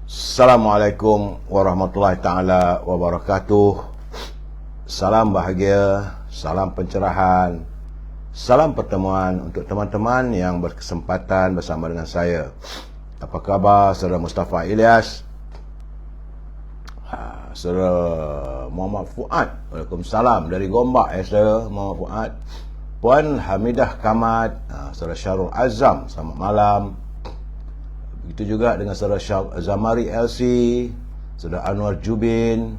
Assalamualaikum warahmatullahi taala wabarakatuh. Salam bahagia, salam pencerahan, salam pertemuan untuk teman-teman yang berkesempatan bersama dengan saya. Apa khabar Saudara Mustafa Ilyas? Saudara Muhammad Fuad, Waalaikumsalam dari Gombak Saudara Muhammad Fuad. Puan Hamidah Kamat, Saudara Syarul Azam, selamat malam. Begitu juga dengan Saudara Zamari LC, Saudara Anwar Jubin,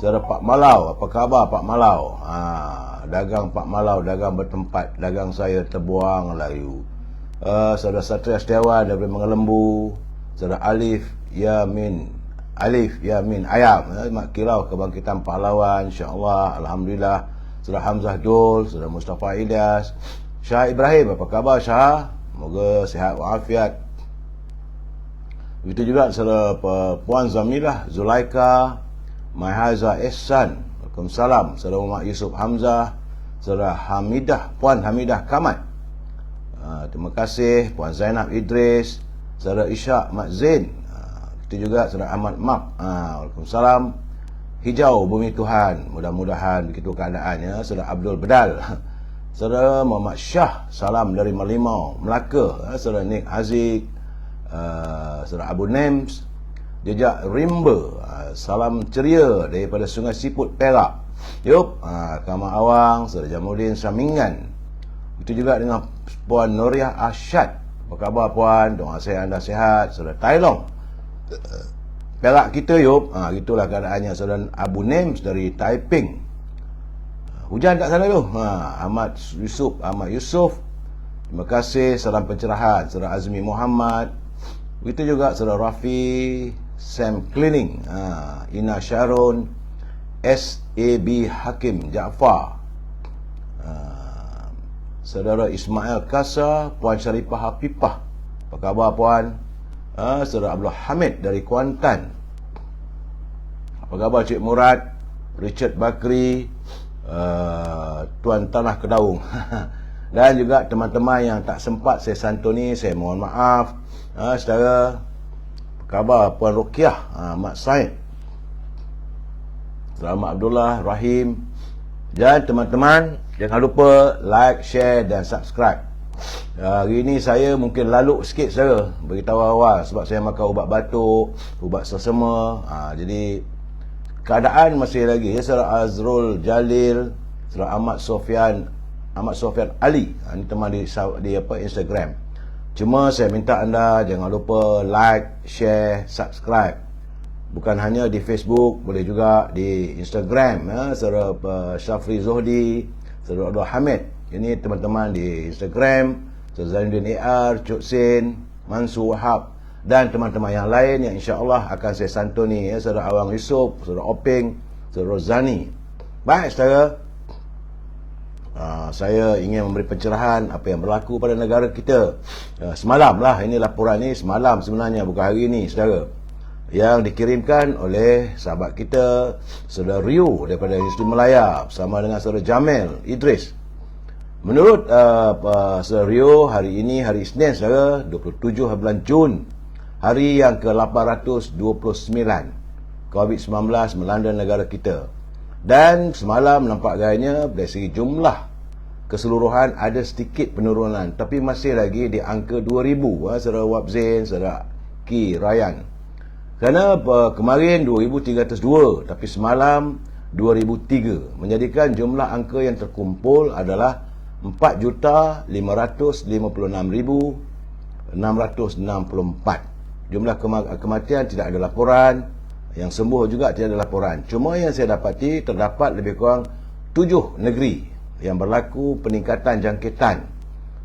Saudara Pak Malau. Apa khabar Pak Malau? Dagang Pak Malau, dagang bertempat, dagang saya terbuang layu. Saudara Satria Setiawan daripada Mengelembu, Saudara Alif Yamin Ayam, Mak Kilau Kebangkitan Pahlawan, insya-Allah, alhamdulillah. Saudara Hamzah Dul, Saudara Mustafa Ilyas, Syah Ibrahim. Apa khabar Syah? Moga sihat walafiat. Begitu juga Saudara Puan Zamilah Zulaika Mahaza Ehsan, Waalaikumsalam. Saudara Muhammad Yusuf Hamzah, Saudara Puan Hamidah Kamat, terima kasih. Puan Zainab Idris, Saudara Ishak Mat Zain, begitu juga Saudara Ahmad Mak, Waalaikumsalam. Hijau Bumi Tuhan, mudah-mudahan begitu keadaannya. Saudara Abdul Bedal, Saudara Muhammad Syah, salam dari Merlimau, Melaka. Saudara Nick Aziz, Saudara Abu Nems, Jejak Rimba, salam ceria daripada Sungai Siput Perak. Yup, Kamal Awang, Saudara Jamuddin Samingan. Itu juga dengan Puan Nuriah Asyad. Apa khabar Puan? Doa saya anda sihat. Saudara Tailong, Perak kita yup. Gitulah keadaannya. Saudara Abu Nems dari Taiping. Hujan kat sana tu. Ahmad Yusuf, terima kasih. Salam pencerahan. Saudara Azmi Muhammad. Begitu juga Saudara Rafi Sam Cleaning, Ina Sharon, SAB Hakim Jaafar, Saudara Ismail Kasa, Puan Syarifah Hafifah. Apa khabar Puan? Saudara Abdul Hamid dari Kuantan. Apa khabar Cik Murad, Richard Bakri, Tuan Tanah Kedaung. Dan juga teman-teman yang tak sempat saya santuni, saya mohon maaf. Saudara, apa khabar Puan Rukiah, Mak Said, Saudara Abdullah Rahim. Dan teman-teman, jangan lupa like, share dan subscribe. Hari ini saya mungkin lalu sikit saudara, beritahu awal sebab saya makan ubat batuk, ubat sesama. Jadi keadaan masih lagi. Saudara Azrul Jalil, Saudara Ahmad Sofian Ali, ini teman di Instagram. Cuma saya minta anda jangan lupa like, share, subscribe. Bukan hanya di Facebook, boleh juga di Instagram. Saudara Syafri Zohdi, Saudara Abdul Hamid. Ini teman-teman di Instagram. Saudara Zainuddin AR, Cuk Sin, Mansur Wahab, dan teman-teman yang lain yang insya-Allah akan saya santuni. Saudara Awang Yusof, Saudara Oping, Saudara Rozani. Baik saudara, saya ingin memberi pencerahan apa yang berlaku pada negara kita. Semalam lah, ini laporan ni semalam sebenarnya, bukan hari ini saudara, yang dikirimkan oleh sahabat kita Saudara Rio daripada Muslim Melaya bersama dengan Saudara Jamil Idris. Menurut Saudara Rio, hari ini hari Isnin saudara, 27 bulan Jun, hari yang ke-829 COVID-19 melanda negara kita. Dan semalam nampak gayanya dari segi jumlah keseluruhan ada sedikit penurunan, tapi masih lagi di angka 2000. Saudara Wabzin, Saudara Ki Ryan. Kerana kemarin 2302, tapi semalam 2003, menjadikan jumlah angka yang terkumpul adalah 4,556,664. Jumlah kematian tidak ada laporan, yang sembuh juga tidak ada laporan. Cuma yang saya dapati, terdapat lebih kurang 7 negeri yang berlaku peningkatan jangkitan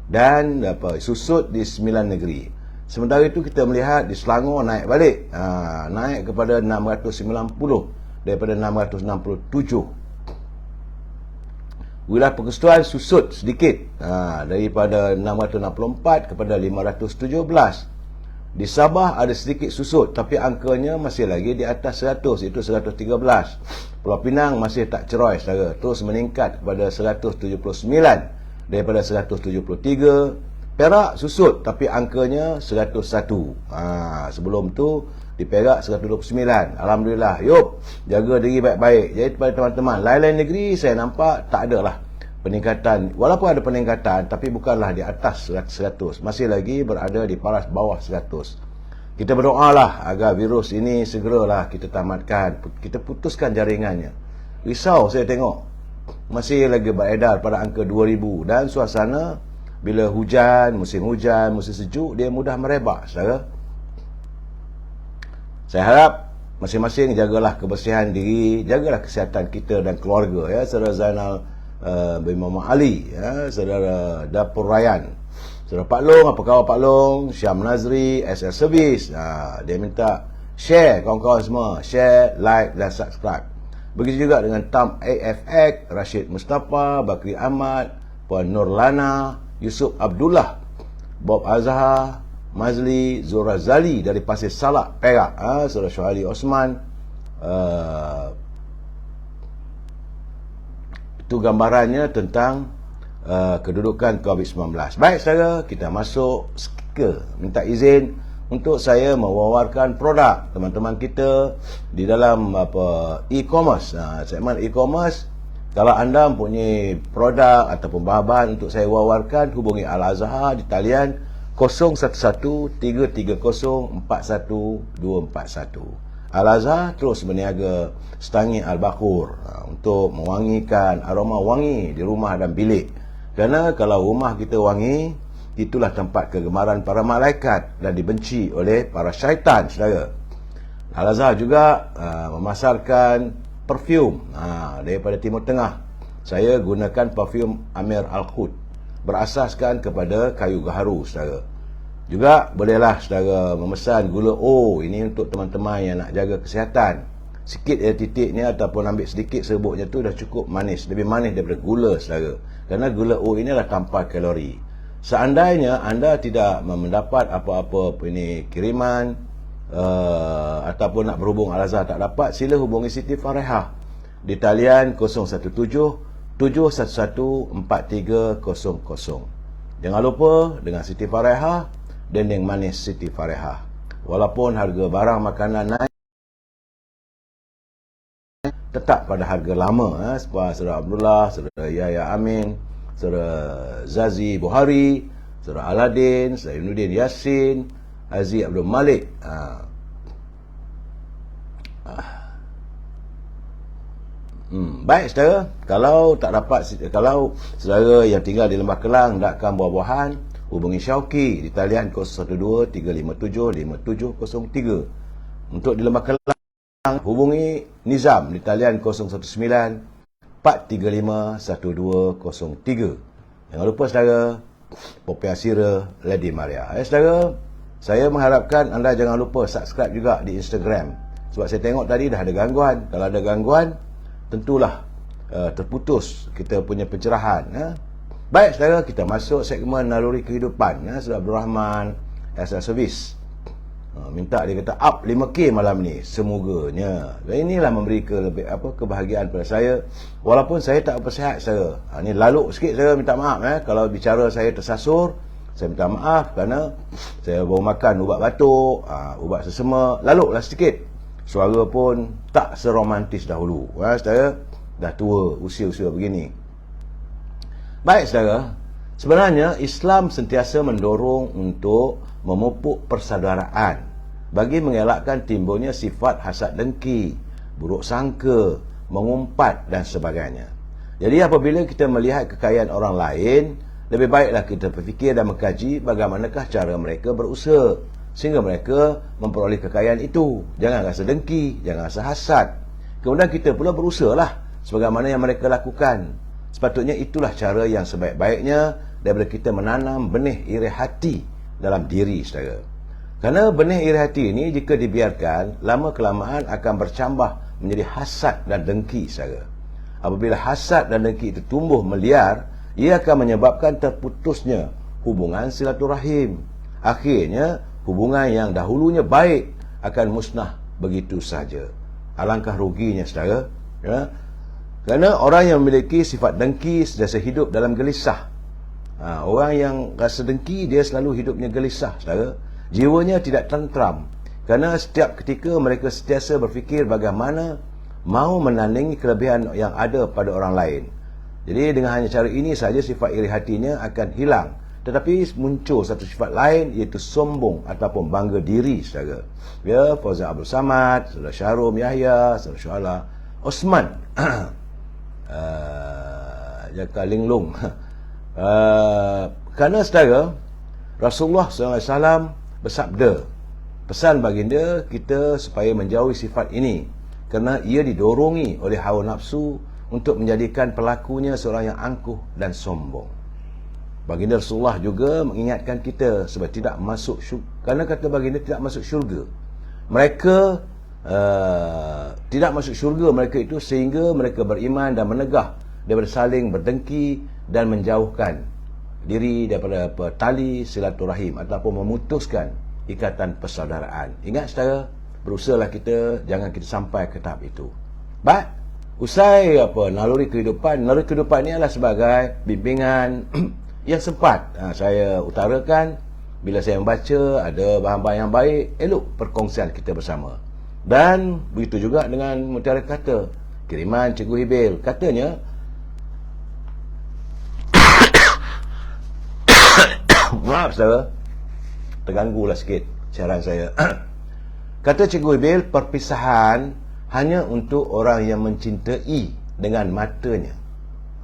dan susut di 9 negeri. Sementara itu kita melihat di Selangor naik balik, naik kepada 690 daripada 667. Wilayah Persekutuan susut sedikit, daripada 664 kepada 517. Di Sabah ada sedikit susut, tapi angkanya masih lagi di atas 100, itu 113. Pulau Pinang masih tak cerai saudara, terus meningkat kepada 179 daripada 173. Perak susut tapi angkanya 101. Sebelum tu Di Perak 129. Alhamdulillah. Yup, jaga diri baik-baik. Jadi kepada teman-teman, lain-lain negeri saya nampak tak ada lah peningkatan. Walaupun ada peningkatan, tapi bukanlah di atas 100. Masih lagi berada di paras bawah 100. Kita berdoalah agar virus ini segeralah kita tamatkan. Kita putuskan jaringannya. Risau saya tengok. Masih lagi beredar pada angka 2000. Dan suasana bila hujan, musim sejuk, dia mudah merebak, saudara. Saya harap masing-masing jagalah kebersihan diri, jagalah kesihatan kita dan keluarga, ya. Saudara Zainal bin Muhammad Ali, ya. Saudara Dapur Ryan, saudara Pak Long, apa khabar Pak Long, Syam Nazri, SL Service. Dia minta share, kawan-kawan semua, share, like dan subscribe. Begitu juga dengan Tam AFX, Rashid Mustafa, Bakri Ahmad, Puan Nurlana, Yusuf Abdullah, Bob Azhar, Mazli Zurazali dari Pasir Salak, Perak, Saudara Syuhali Osman. Itu gambarannya tentang kedudukan COVID-19. Baik saudara, kita masuk ke minta izin untuk saya mewawarkan produk teman-teman kita di dalam e-commerce. Segmen e-commerce, kalau anda mempunyai produk ataupun bahan untuk saya wawarkan, hubungi Al-Azhar di talian 011-330-41241. Al-Azhar terus berniaga setangi Al-Bakhur untuk mewangikan aroma wangi di rumah dan bilik. Kerana kalau rumah kita wangi, itulah tempat kegemaran para malaikat dan dibenci oleh para syaitan, saudara. Al-Azhar juga memasarkan parfum daripada Timur Tengah. Saya gunakan parfum Amir Al-Khud, berasaskan kepada kayu gaharu, saudara. Juga bolehlah saudara memesan gula O. Ini untuk teman-teman yang nak jaga kesihatan. Sikit titiknya ataupun ambil sedikit serbuknya tu dah cukup manis. Lebih manis daripada gula, saudara. Kerana gula O ini adalah tanpa kalori. Seandainya anda tidak mendapat apa-apa ini kiriman ataupun nak berhubung Al-Azhar tak dapat, sila hubungi Siti Farehah di talian 017-711-4300. Jangan lupa dengan Siti Farehah, dendeng manis Siti Farehah. Walaupun harga barang makanan naik, tetap pada harga lama. Seperti Saudara Abdullah, Saudara Yahya Amin, Saudara Zazi Buhari, Saudara Aladin, Saudara Yunuddin Yassin, Aziz Abdul Malik. Baik saudara, kalau tak dapat, kalau saudara yang tinggal di Lembah Kelang nakkan buah-buahan, hubungi Syauqi di talian 012-357-5703. Untuk di Lembah Kelang, hubungi Nizam di talian 019-435-1203. Jangan lupa saudara, Popiah Sira Lady Maria. Saudara, saya mengharapkan anda jangan lupa subscribe juga di Instagram. Sebab saya tengok tadi dah ada gangguan. Kalau ada gangguan, tentulah terputus kita punya pencerahan. Baik saudara, kita masuk segmen naluri kehidupan. Saudara Abdul Rahman, SL Service, minta dia kata up 5K malam ni, semoganya. Dan inilah memberi kebahagiaan pada saya. Walaupun saya tak bersihat saudara. Ni laluk sikit saya minta maaf. Kalau bicara saya tersasur, saya minta maaf kerana saya baru makan ubat batuk, ubat sesama, laluklah sedikit. Suara pun tak seromantis dahulu. Saudara, dah tua, usia-usia begini. Baik saudara, sebenarnya Islam sentiasa mendorong untuk memupuk persaudaraan bagi mengelakkan timbulnya sifat hasad dengki, buruk sangka, mengumpat dan sebagainya. Jadi apabila kita melihat kekayaan orang lain, lebih baiklah kita berfikir dan mengkaji bagaimanakah cara mereka berusaha sehingga mereka memperoleh kekayaan itu. Jangan rasa dengki, jangan rasa hasad. Kemudian kita pula berusahalah sebagaimana yang mereka lakukan. Sepatutnya itulah cara yang sebaik-baiknya daripada kita menanam benih iri hati dalam diri saudara. Kerana benih iri hati ini jika dibiarkan, lama-kelamaan akan bercambah menjadi hasad dan dengki saudara. Apabila hasad dan dengki itu tumbuh meliar, ia akan menyebabkan terputusnya hubungan silaturahim. Akhirnya, hubungan yang dahulunya baik akan musnah begitu saja. Alangkah ruginya saudara. Kerana orang yang memiliki sifat dengki sentiasa hidup dalam gelisah. Orang yang rasa dengki, dia selalu hidupnya gelisah saudara. Jiwanya tidak tentram. Kerana setiap ketika mereka sentiasa berfikir bagaimana mahu menandingi kelebihan yang ada pada orang lain. Jadi dengan hanya cara ini saja sifat iri hatinya akan hilang. Tetapi muncul satu sifat lain, iaitu sombong ataupun bangga diri, saudara. Ya, Fauzan Abdul Samad, saudara Syarum Yahya, saudara Syuala Osman, Jaka Linglung. Kerana saudara, Rasulullah SAW bersabda, pesan baginda kita supaya menjauhi sifat ini, kerana ia didorongi oleh hawa nafsu untuk menjadikan pelakunya seorang yang angkuh dan sombong. Baginda Rasulullah juga mengingatkan kita supaya tidak masuk syurga, kerana kata baginda tidak masuk syurga. Mereka tidak masuk syurga mereka itu sehingga mereka beriman dan menegah daripada saling berdengki dan menjauhkan diri daripada tali silaturahim ataupun memutuskan ikatan persaudaraan. Ingat saudara, berusahalah kita jangan kita sampai ke tahap itu. Baik, usai naluri kehidupan ini adalah sebagai bimbingan yang sempat saya utarakan. Bila saya membaca ada bahan-bahan yang baik, elok perkongsian kita bersama. Dan begitu juga dengan mutiara kata kiriman Cikgu Hibil. Katanya maaf saudara, terganggulah sikit siaran saya. Kata Cikgu Hibil, perpisahan hanya untuk orang yang mencintai dengan matanya,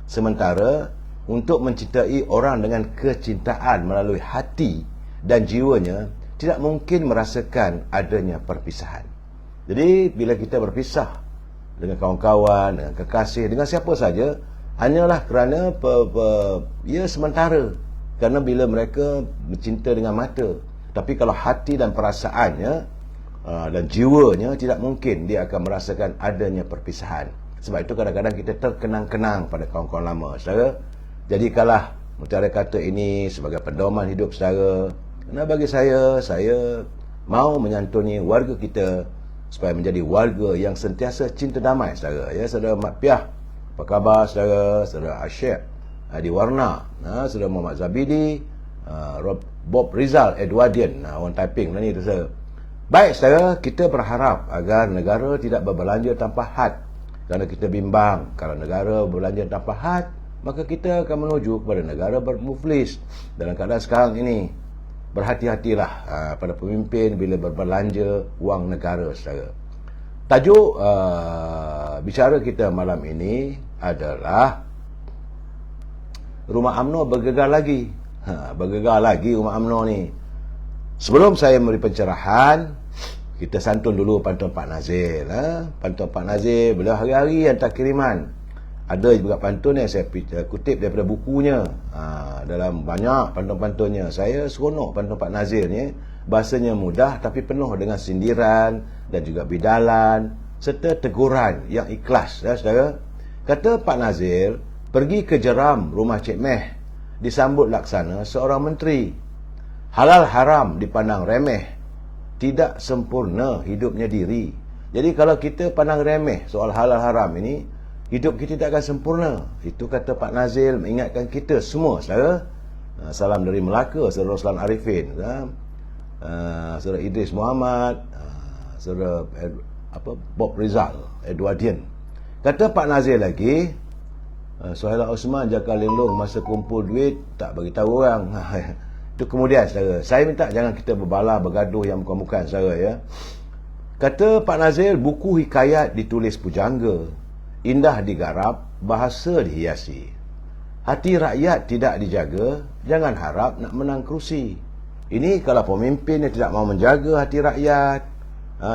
sementara untuk mencintai orang dengan kecintaan melalui hati dan jiwanya tidak mungkin merasakan adanya perpisahan. Jadi bila kita berpisah dengan kawan-kawan, dengan kekasih, dengan siapa saja, hanyalah kerana sementara. Kerana bila mereka mencinta dengan mata, tapi kalau hati dan perasaannya dan jiwanya, tidak mungkin dia akan merasakan adanya perpisahan. Sebab itu kadang-kadang kita terkenang-kenang pada kawan-kawan lama, saudara. Jadikanlah mutiara kata ini sebagai pedoman hidup saudara. Kerana bagi saya mahu menyantuni warga kita supaya menjadi warga yang sentiasa cinta damai, saudara. Ya, saudara Mat Piah, apa khabar saudara? Saudara Asyik Adi Warna, saudara Muhammad Zabidi, Bob Rizal Edwardian, orang typing ni tu saudara. Baik saudara, kita berharap agar negara tidak berbelanja tanpa had. Kerana kita bimbang, kalau negara berbelanja tanpa had, maka kita akan menuju kepada negara bermuflis. Dalam keadaan sekarang ini, berhati-hatilah pada pemimpin bila berbelanja wang negara, saudara. Tajuk bicara kita malam ini adalah Rumah UMNO bergegar lagi. Bergegar lagi Rumah UMNO ni. Sebelum saya memberi pencerahan, kita santun dulu pantun Pak Nazir. Pantun Pak Nazir, beliau hari-hari hantar kiriman. Ada juga pantun yang saya kutip daripada bukunya. Dalam banyak pantun-pantunnya, saya seronok pantun Pak Nazir ni. Bahasanya mudah tapi penuh dengan sindiran dan juga bidalan serta teguran yang ikhlas, saudara. Kata Pak Nazir, pergi ke jeram rumah Cik Meh, disambut laksana seorang menteri. Halal haram dipandang remeh, tidak sempurna hidupnya diri. Jadi kalau kita pandang remeh soal halal haram ini, hidup kita tidak akan sempurna. Itu kata Pak Nazil mengingatkan kita semua, saudara. Salam dari Melaka, saudara Roslan Arifin, saudara Idris Muhammad, saudara Bob Rizal Edwardian. Kata Pak Nazil lagi, Suhaila Osman Jaka Linglung masa kumpul duit tak bagi tahu orang. Itu kemudian, saudara. Saya minta jangan kita berbalah bergaduh yang bukan-bukan, saudara, ya. Kata Pak Nazil, buku hikayat ditulis pujangga, indah digarap, bahasa dihiasi. Hati rakyat tidak dijaga, jangan harap nak menang kerusi. Ini kalau pemimpin yang tidak mau menjaga hati rakyat,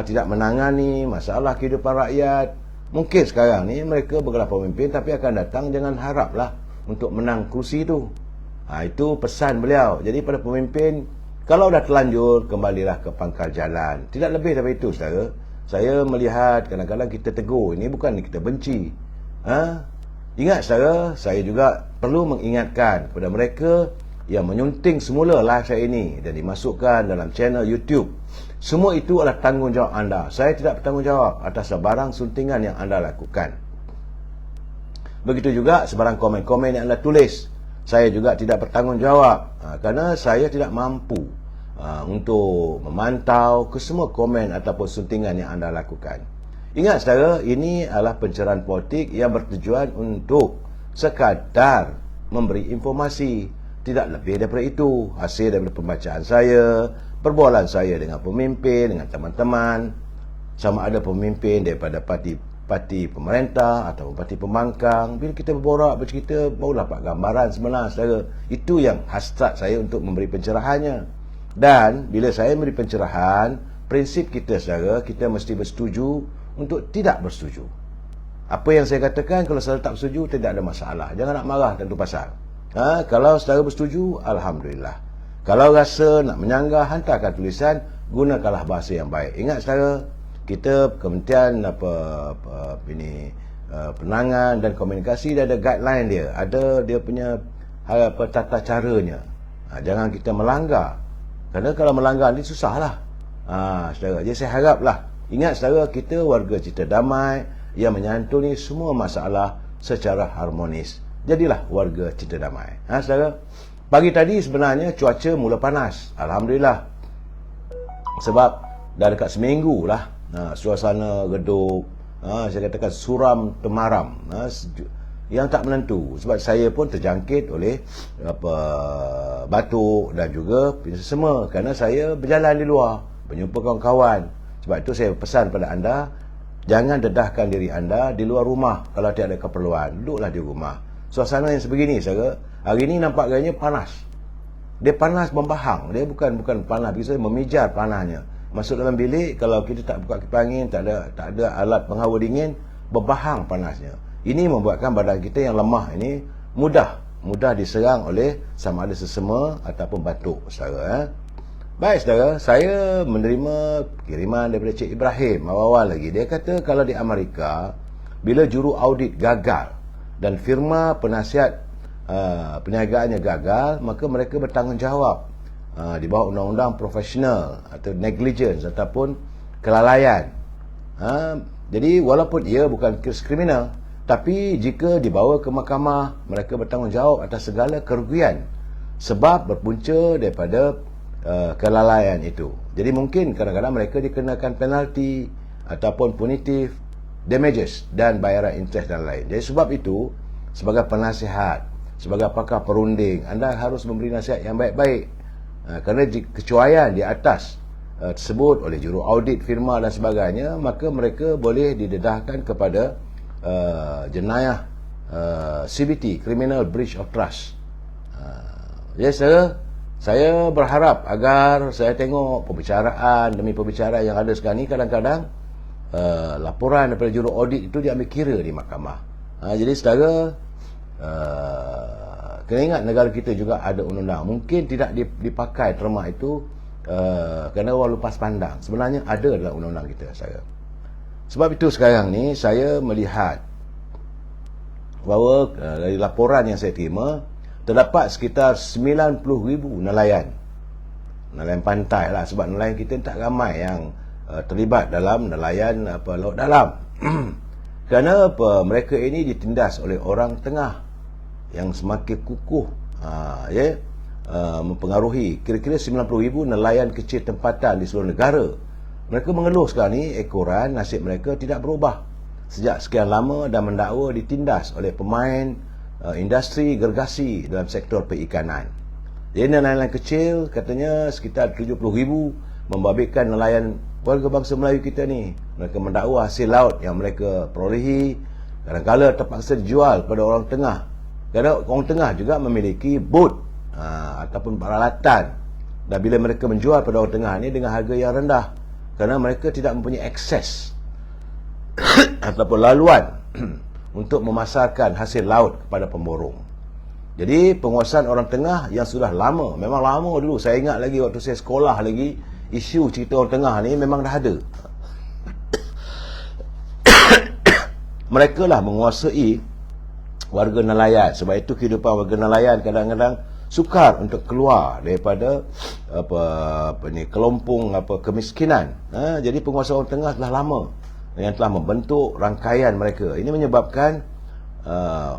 tidak menangani masalah kehidupan rakyat. Mungkin sekarang ni mereka bergelar pemimpin, tapi akan datang jangan haraplah untuk menang kerusi itu. Itu pesan beliau. Jadi pada pemimpin, kalau dah terlanjur, kembalilah ke pangkal jalan. Tidak lebih daripada itu, saudara. Saya melihat kadang-kadang kita tegur, ini bukan kita benci. Ingat, saudara, saya juga perlu mengingatkan kepada mereka yang menyunting semula live saya ini dan dimasukkan dalam channel YouTube. Semua itu adalah tanggungjawab anda. Saya tidak bertanggungjawab atas sebarang suntingan yang anda lakukan. Begitu juga sebarang komen-komen yang anda tulis. Saya juga tidak bertanggungjawab kerana saya tidak mampu untuk memantau ke semua komen ataupun suntingan yang anda lakukan. Ingat saudara, ini adalah pencerahan politik yang bertujuan untuk sekadar memberi informasi. Tidak lebih daripada itu. Hasil daripada pembacaan saya, perbualan saya dengan pemimpin, dengan teman-teman, sama ada pemimpin daripada parti pemerintah atau parti pembangkang. Bila kita berborak, bercerita, barulah dapat gambaran sebenar saudara. Itu yang hasrat saya untuk memberi pencerahannya. Dan bila saya memberi pencerahan, prinsip kita saudara, kita mesti bersetuju untuk tidak bersetuju. Apa yang saya katakan, kalau saudara tak bersetuju, tidak ada masalah. Jangan nak marah tentu pasal. Kalau saudara bersetuju, alhamdulillah. Kalau rasa nak menyanggah, hantarkan tulisan, gunakanlah bahasa yang baik. Ingat saudara, kita Kementerian Penangan dan Komunikasi dia ada guideline dia, ada dia punya tata caranya. Jangan kita melanggar. Kerana kalau melanggar ni susahlah. Saudara, jadi saya haraplah, ingat saudara, kita warga Citra Damai yang menyantuni semua masalah secara harmonis. Jadilah warga Citra Damai. Saudara, pagi tadi sebenarnya cuaca mula panas. Alhamdulillah. Sebab dah dekat seminggu lah, suasana redup, saya katakan suram temaram, yang tak menentu. Sebab saya pun terjangkit oleh batuk dan juga sesama kerana saya berjalan di luar, berjumpa kawan-kawan. Sebab itu saya pesan pada anda, jangan dedahkan diri anda di luar rumah kalau tiada keperluan. Duduklah di rumah. Suasana yang sebegini saudara, hari ini nampak gayanya panas. Dia panas membahang. Dia bukan panas biasa, memijar panasnya. Masuk dalam bilik, kalau kita tak buka kipas angin, tak ada alat penghawa dingin, berbahang panasnya. Ini membuatkan badan kita yang lemah ini mudah diserang oleh sama ada sesama ataupun batuk saudara. Baik saudara, saya menerima kiriman daripada Cik Ibrahim awal-awal lagi. Dia kata kalau di Amerika, bila juru audit gagal dan firma penasihat perniagaannya gagal, maka mereka bertanggungjawab di bawah undang-undang profesional atau negligence ataupun kelalaian. Jadi walaupun ia bukan kes kriminal, tapi jika dibawa ke mahkamah, mereka bertanggungjawab atas segala kerugian sebab berpunca daripada kelalaian itu. Jadi mungkin kadang-kadang mereka dikenakan penalti ataupun punitive damages dan bayaran interest dan lain. Jadi sebab itu, sebagai penasihat, sebagai pakar perunding, anda harus memberi nasihat yang baik-baik. Kerana kecuaian di atas tersebut oleh juru audit firma dan sebagainya, maka mereka boleh didedahkan kepada jenayah CBT, Criminal Breach of Trust. Jadi saya berharap agar saya tengok pembicaraan demi pembicaraan yang ada sekarang ni, kadang-kadang laporan daripada juru audit itu diambil kira di mahkamah. Jadi saudara, kena ingat negara kita juga ada undang-undang. Mungkin tidak dipakai terma itu kerana orang lepas pandang. Sebenarnya ada dalam undang-undang kita saudara. Sebab itu sekarang ni saya melihat bahawa dari laporan yang saya terima, terdapat sekitar 90,000 nelayan pantai lah. Sebab nelayan kita tak ramai yang terlibat dalam nelayan laut dalam. Kerana mereka ini ditindas oleh orang tengah yang semakin kukuh, mempengaruhi kira-kira 90,000 nelayan kecil tempatan di seluruh negara. Mereka mengeluh sekarang ni ekoran nasib mereka tidak berubah sejak sekian lama dan mendakwa ditindas oleh pemain industri gergasi dalam sektor perikanan. Jadi nelayan kecil katanya sekitar 70,000 membabitkan nelayan warga bangsa Melayu kita ni. Mereka mendakwa hasil laut yang mereka perolehi kadang-kadang terpaksa dijual kepada orang tengah. Kerana orang tengah juga memiliki bot ataupun peralatan, dan bila mereka menjual pada orang tengah ni dengan harga yang rendah, kerana mereka tidak mempunyai akses ataupun laluan untuk memasarkan hasil laut kepada pemborong. Jadi penguasaan orang tengah yang sudah lama, memang lama dulu, saya ingat lagi waktu saya sekolah lagi, isu cerita orang tengah ni memang dah ada. Mereka lah menguasai warga nelayan. Sebab itu kehidupan warga nelayan kadang-kadang sukar untuk keluar daripada kelompong kemiskinan. Jadi penguasa orang tengah telah lama yang telah membentuk rangkaian mereka. Ini menyebabkan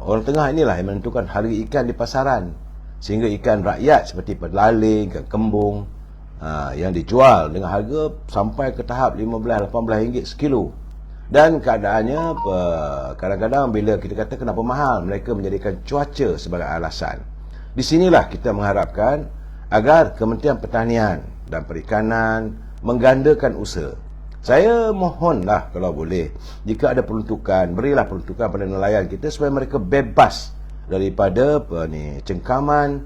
orang tengah inilah yang menentukan harga ikan di pasaran, sehingga ikan rakyat seperti pelaling, ikan kembung, yang dijual dengan harga sampai ke tahap 15-18 ringgit sekilo. Dan keadaannya kadang-kadang bila kita kata kenapa mahal, mereka menjadikan cuaca sebagai alasan. Di sinilah kita mengharapkan agar Kementerian Pertanian dan Perikanan menggandakan usaha. Saya mohonlah kalau boleh, jika ada peruntukan, berilah peruntukan pada nelayan kita supaya mereka bebas daripada cengkaman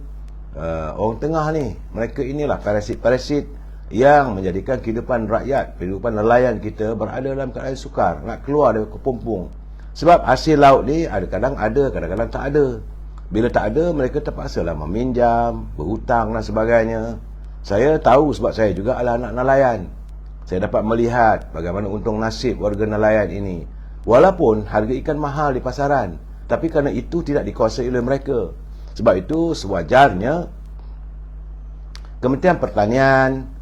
orang tengah ni. Mereka inilah parasit-parasit yang menjadikan kehidupan rakyat, kehidupan nelayan kita berada dalam keadaan sukar, nak keluar dari kepompong. Sebab hasil laut ni kadang-kadang ada, kadang-kadang tak ada. Bila tak ada, mereka terpaksalah meminjam, berhutang dan sebagainya. Saya tahu sebab saya juga adalah anak nelayan. Saya dapat melihat bagaimana untung nasib warga nelayan ini. Walaupun harga ikan mahal di pasaran, tapi kerana itu tidak dikuasai oleh mereka. Sebab itu sewajarnya Kementerian Pertanian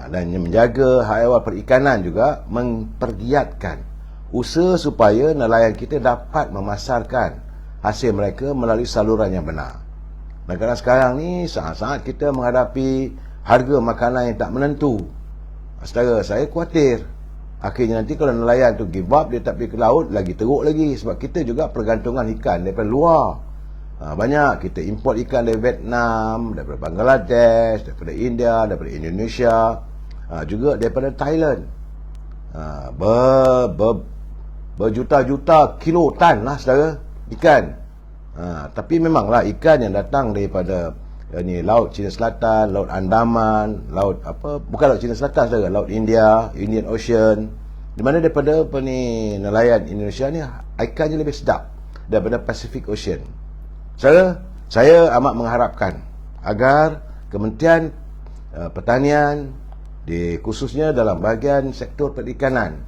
dan yang menjaga hak ehwal perikanan juga mempergiatkan usaha supaya nelayan kita dapat memasarkan hasil mereka melalui saluran yang benar. Dan kerana sekarang ni sangat-sangat kita menghadapi harga makanan yang tak menentu. Saudara, saya khawatir akhirnya nanti kalau nelayan tu give up, dia tak pergi ke laut, lagi teruk lagi. Sebab kita juga pergantungan ikan daripada luar. Banyak kita import ikan dari Vietnam, daripada Bangladesh, daripada India, daripada Indonesia, juga daripada Thailand. Berjuta-juta kilo tan lah saudara ikan. Tapi memanglah ikan yang datang daripada laut Cina Selatan, laut Andaman, bukan laut Cina Selatan saudara, laut India, Indian Ocean, di mana daripada nelayan Indonesia ni ikannya lebih sedap daripada Pacific Ocean. Saya amat mengharapkan agar Kementerian Pertanian, khususnya dalam bahagian sektor perikanan,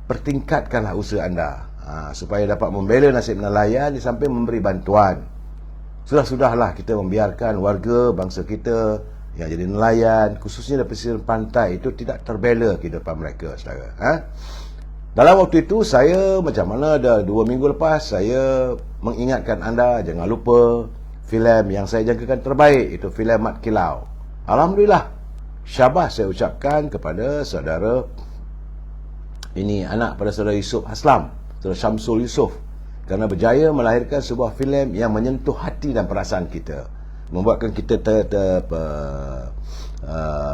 pertingkatkanlah usaha anda supaya dapat membela nasib nelayan di samping memberi bantuan. Sudahlah kita membiarkan warga bangsa kita yang jadi nelayan, khususnya di pesisir pantai, itu tidak terbela kehidupan mereka, saudara. Dalam waktu itu saya, macam mana dah 2 minggu lepas, saya mengingatkan anda jangan lupa filem yang saya jangkakan terbaik, itu filem Mat Kilau. Alhamdulillah, syabas saya ucapkan kepada saudara ini, anak pada saudara Yusuf Haslam, saudara Syamsul Yusof, kerana berjaya melahirkan sebuah filem yang menyentuh hati dan perasaan kita, membuatkan kita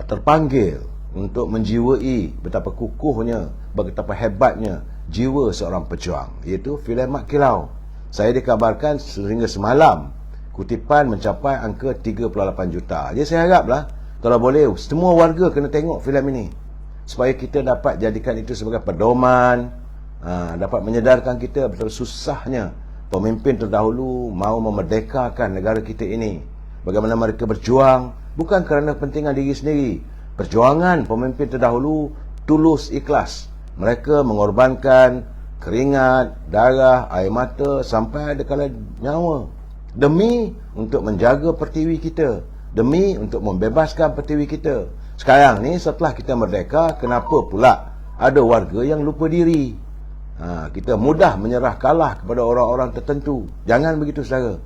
terpanggil untuk menjiwai betapa kukuhnya, betapa hebatnya jiwa seorang pejuang, iaitu filem Mat Kilau. Saya dikabarkan sehingga semalam kutipan mencapai angka 38 juta. Jadi saya haraplah kalau boleh semua warga kena tengok filem ini supaya kita dapat jadikan itu sebagai pedoman, dapat menyedarkan kita betapa susahnya pemimpin terdahulu mahu memerdekakan negara kita ini. Bagaimana mereka berjuang bukan kerana kepentingan diri sendiri. Perjuangan pemimpin terdahulu tulus, ikhlas. Mereka mengorbankan keringat, darah, air mata, sampai ada kala nyawa, demi untuk menjaga pertiwi kita, demi untuk membebaskan pertiwi kita. Sekarang ni setelah kita merdeka, kenapa pula ada warga yang lupa diri? Kita mudah menyerah kalah kepada orang-orang tertentu. Jangan begitu saudara.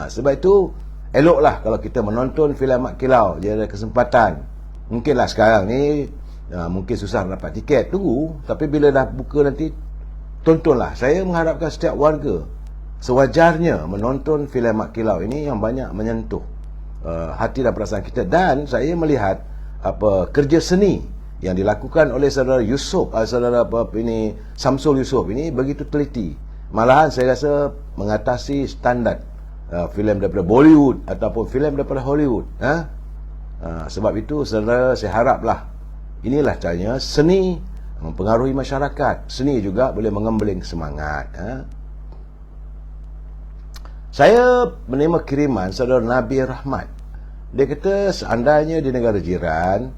Sebab itu eloklah kalau kita menonton filem Mat Kilau, dia ada kesempatan. Mungkinlah sekarang ni mungkin susah dapat tiket, tunggu, tapi bila dah buka nanti tontonlah. Saya mengharapkan setiap warga sewajarnya menonton filem Mat Kilau ini yang banyak menyentuh hati dan perasaan kita. Dan saya melihat kerja seni yang dilakukan oleh saudara Yusof, Syamsul Yusof ini begitu teliti. Malahan saya rasa mengatasi standard filem daripada Bollywood ataupun filem daripada Hollywood. Sebab itu saudara, saya haraplah inilah caranya seni mempengaruhi masyarakat. Seni juga boleh mengembeling semangat. Saya menerima kiriman saudara Nabi Rahmat. Dia kata seandainya di negara jiran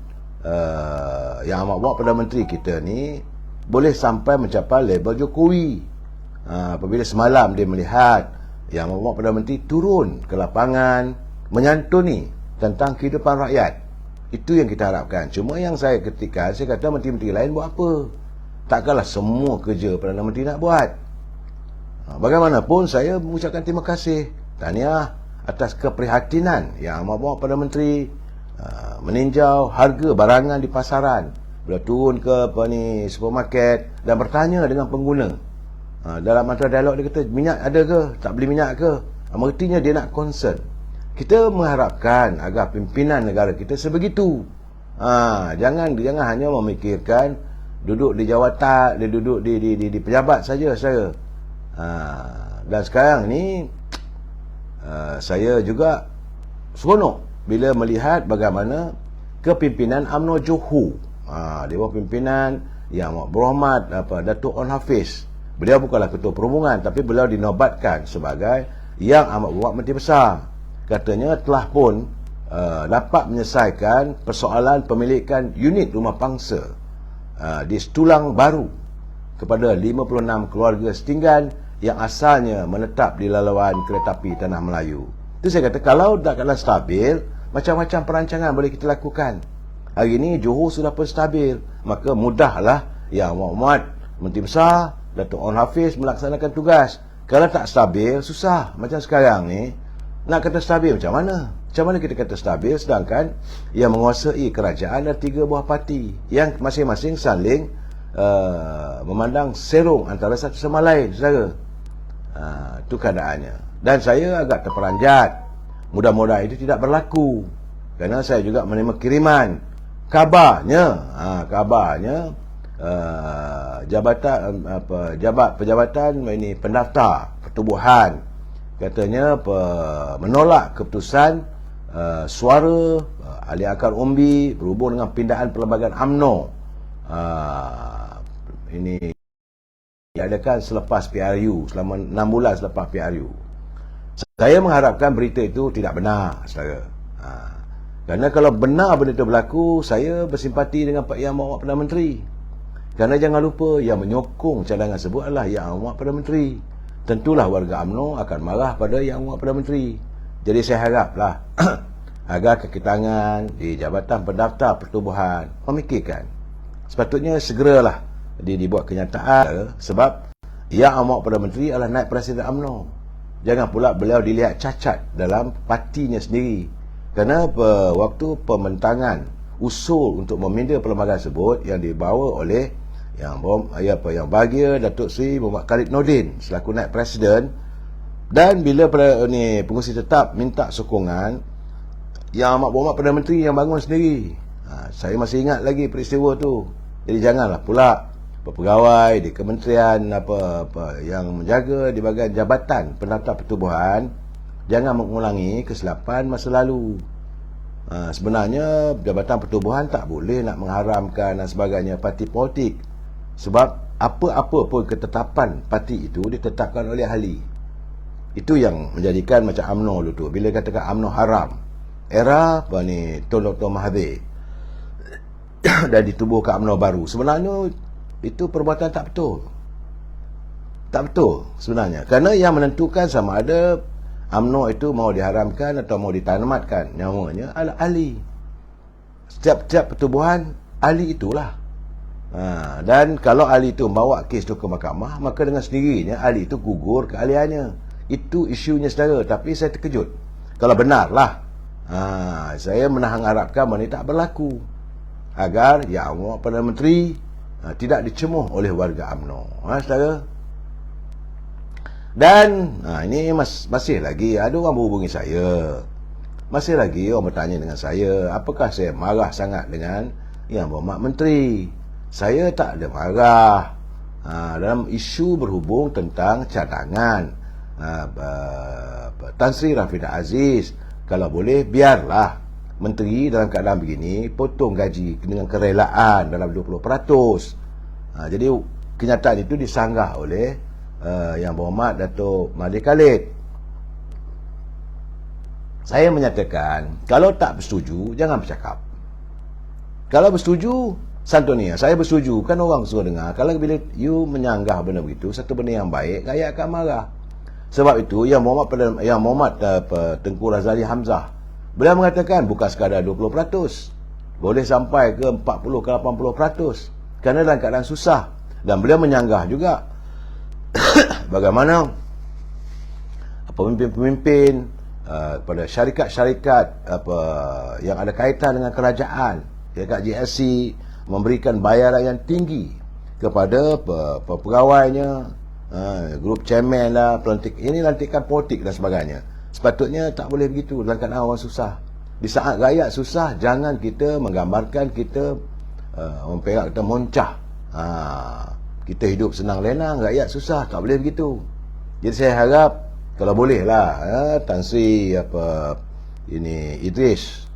yang amat bawa Perdana Menteri kita ni boleh sampai mencapai level Jokowi. Apabila semalam dia melihat yang amat bawa Perdana Menteri turun ke lapangan menyantuni tentang kehidupan rakyat. Itu yang kita harapkan. Cuma yang saya ketikkan, saya kata menteri-menteri lain buat apa? Takkanlah semua kerja Perdana Menteri nak buat. Bagaimanapun saya mengucapkan terima kasih, tahniah atas keprihatinan yang amat bawa Perdana Menteri meninjau harga barangan di pasaran. Beliau turun ke supermarket dan bertanya dengan pengguna. Dalam antara dialog dia kata, minyak ada ke? Tak beli minyak ke? Artinya dia nak concern. Kita mengharapkan agar pimpinan negara kita sebegitu. Jangan hanya memikirkan duduk di jawatan, dia duduk di pejabat saja saya. Dan sekarang ni saya juga seronok bila melihat bagaimana kepimpinan UMNO Johor, di bawah pimpinan Yang Berhormat Datuk On Hafiz. Beliau bukanlah ketua perhubungan, tapi beliau dinobatkan sebagai Yang Amat Berhormat Menteri Besar. Katanya telah pun dapat menyelesaikan persoalan pemilikan unit rumah pangsa di Setulang Baru kepada 56 keluarga setinggan yang asalnya menetap di laluan keretapi Tanah Melayu. Itu saya kata, kalau tak keadaan stabil, macam-macam perancangan boleh kita lakukan. Hari ini Johor sudah pun stabil, maka mudahlah Yang Muhammad Menteri Besar, Datuk On Hafiz melaksanakan tugas. Kalau tak stabil, susah. Macam sekarang ni, nak kata stabil macam mana? Macam mana kita kata stabil sedangkan yang menguasai kerajaan ada 3 buah parti yang masing-masing saling memandang serong antara satu sama lain, saudara. Itu keadaannya. Dan saya agak terperanjat. Mudah-mudahan itu tidak berlaku. Kerana saya juga menerima kiriman. Kabarnya pejabatan ini pendaftar pertubuhan katanya menolak keputusan suara ahli akar umbi berhubung dengan pindahan perlembagaan UMNO ini diadakan selepas PRU, selama 6 bulan selepas PRU. Saya mengharapkan berita itu tidak benar, saudara. Kerana kalau benar benda itu berlaku, saya bersimpati dengan Pak Yang Berhormat Perdana Menteri. Kerana jangan lupa, yang menyokong cadangan tersebut adalah Yang Berhormat Perdana Menteri. Tentulah warga UMNO akan marah pada Yang Berhormat Perdana Menteri. Jadi saya haraplah agar kaki tangan di Jabatan Pendaftar Pertubuhan memikirkan. Sepatutnya segeralah dibuat kenyataan, sebab Yang Berhormat Perdana Menteri adalah naib Presiden UMNO. Jangan pula beliau dilihat cacat dalam partinya sendiri. Kerana waktu pembentangan usul untuk meminda perlembagaan tersebut yang dibawa oleh Yang Bahagia Datuk Seri Muhammad Khalid Nordin selaku naib presiden, dan bila pengurusi tetap minta sokongan, Yang Amat Berhormat Perdana Menteri yang bangun sendiri. Saya masih ingat lagi peristiwa tu. Jadi janganlah pula pegawai di kementerian yang menjaga di bahagian Jabatan Pendaftar Pertubuhan jangan mengulangi kesilapan masa lalu. Sebenarnya Jabatan Pertubuhan tak boleh nak mengharamkan dan sebagainya parti politik, sebab apa-apa pun ketetapan parti itu ditetapkan oleh ahli. Itu yang menjadikan macam UMNO dulu tu, bila katakan UMNO haram era Tun Dr. Mahathir dan ditubuhkan UMNO baru, sebenarnya itu perbuatan tak betul. Tak betul sebenarnya, kerana yang menentukan sama ada UMNO itu mau diharamkan atau mau ditanamatkan nyawanya adalah ahli. Setiap pertubuhan ahli itulah. Dan kalau ahli itu membawa kes itu ke mahkamah, maka dengan sendirinya ahli itu gugur keahliannya. Itu isunya, saudara. Tapi saya terkejut kalau benarlah. Saya harapkan benda tak berlaku, agar Yang Berhormat Perdana Menteri tidak dicemuh oleh warga UMNO, saudara. Dan ini masih lagi ada orang berhubungi saya. Masih lagi orang bertanya dengan saya, apakah saya marah sangat dengan Yang Berhormat Menteri? Saya tak ada marah dalam isu berhubung tentang cadangan Tan Sri Rafidah Aziz. Kalau boleh, biarlah menteri dalam keadaan begini potong gaji dengan kerelaan dalam 20%. Jadi kenyataan itu disanggah oleh Yang Berhormat Datuk Mahathir Khalid. Saya menyatakan, kalau tak bersetuju, jangan bercakap. Kalau bersetuju, santuni. Saya bersetuju, kan orang suruh dengar. Kalau bila you menyanggah benda begitu, satu benda yang baik, rakyat akan marah. Sebab itu Yang Berhormat Tengku Razali Hamzah, beliau mengatakan bukan sekadar 20%, boleh sampai ke 40 ke 80%, kerana dalam keadaan susah. Dan beliau menyanggah juga bagaimana pemimpin-pemimpin kepada syarikat-syarikat yang ada kaitan dengan kerajaan, syarikat GSC memberikan bayaran yang tinggi kepada pegawainya, grup chairman lah, ini lantikan politik dan sebagainya. Sepatutnya tak boleh begitu dalam keadaan orang susah. Di saat rakyat susah, jangan kita menggambarkan kita orang Perak kita moncah. Kita hidup senang lenang, rakyat susah, tak boleh begitu. Jadi saya harap kalau boleh lah, Tan Sri Idris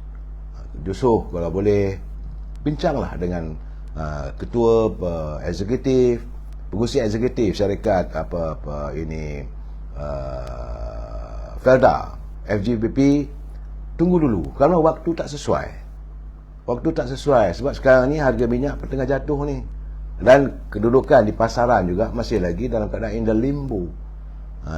Yusof, kalau boleh bincanglah dengan ketua eksekutif, pengurusi eksekutif syarikat Felda FGBP. Tunggu dulu, kerana waktu tak sesuai. Sebab sekarang ni harga minyak tengah jatuh ni, dan kedudukan di pasaran juga masih lagi dalam keadaan in the limbo.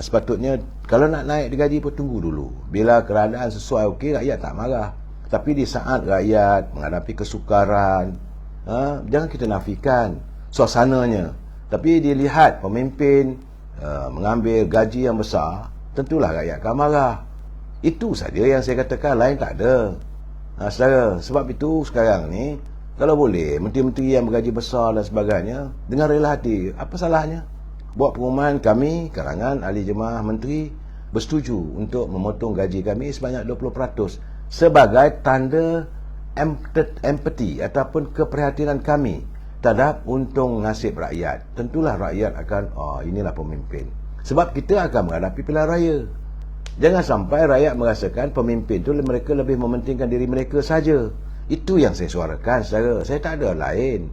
Sepatutnya kalau nak naik gaji pun tunggu dulu. Bila keadaan sesuai, okey, rakyat tak marah. Tapi di saat rakyat menghadapi kesukaran, jangan kita nafikan suasananya. Tapi dilihat pemimpin mengambil gaji yang besar, tentulah rakyat akan marah. Itu saja yang saya katakan, lain tak ada. Saudara, sebab itu sekarang ni kalau boleh menteri-menteri yang bergaji besar dan sebagainya, dengan rela hati, apa salahnya buat pengumuman, kami kalangan ahli jemaah menteri bersetuju untuk memotong gaji kami sebanyak 20% sebagai tanda empati ataupun keprihatinan kami terhadap untung nasib rakyat. Tentulah rakyat akan, inilah pemimpin. Sebab kita akan menghadapi pilihan raya. Jangan sampai rakyat merasakan pemimpin tu mereka lebih mementingkan diri mereka saja. Itu yang saya suarakan, saudara. Saya tak ada lain.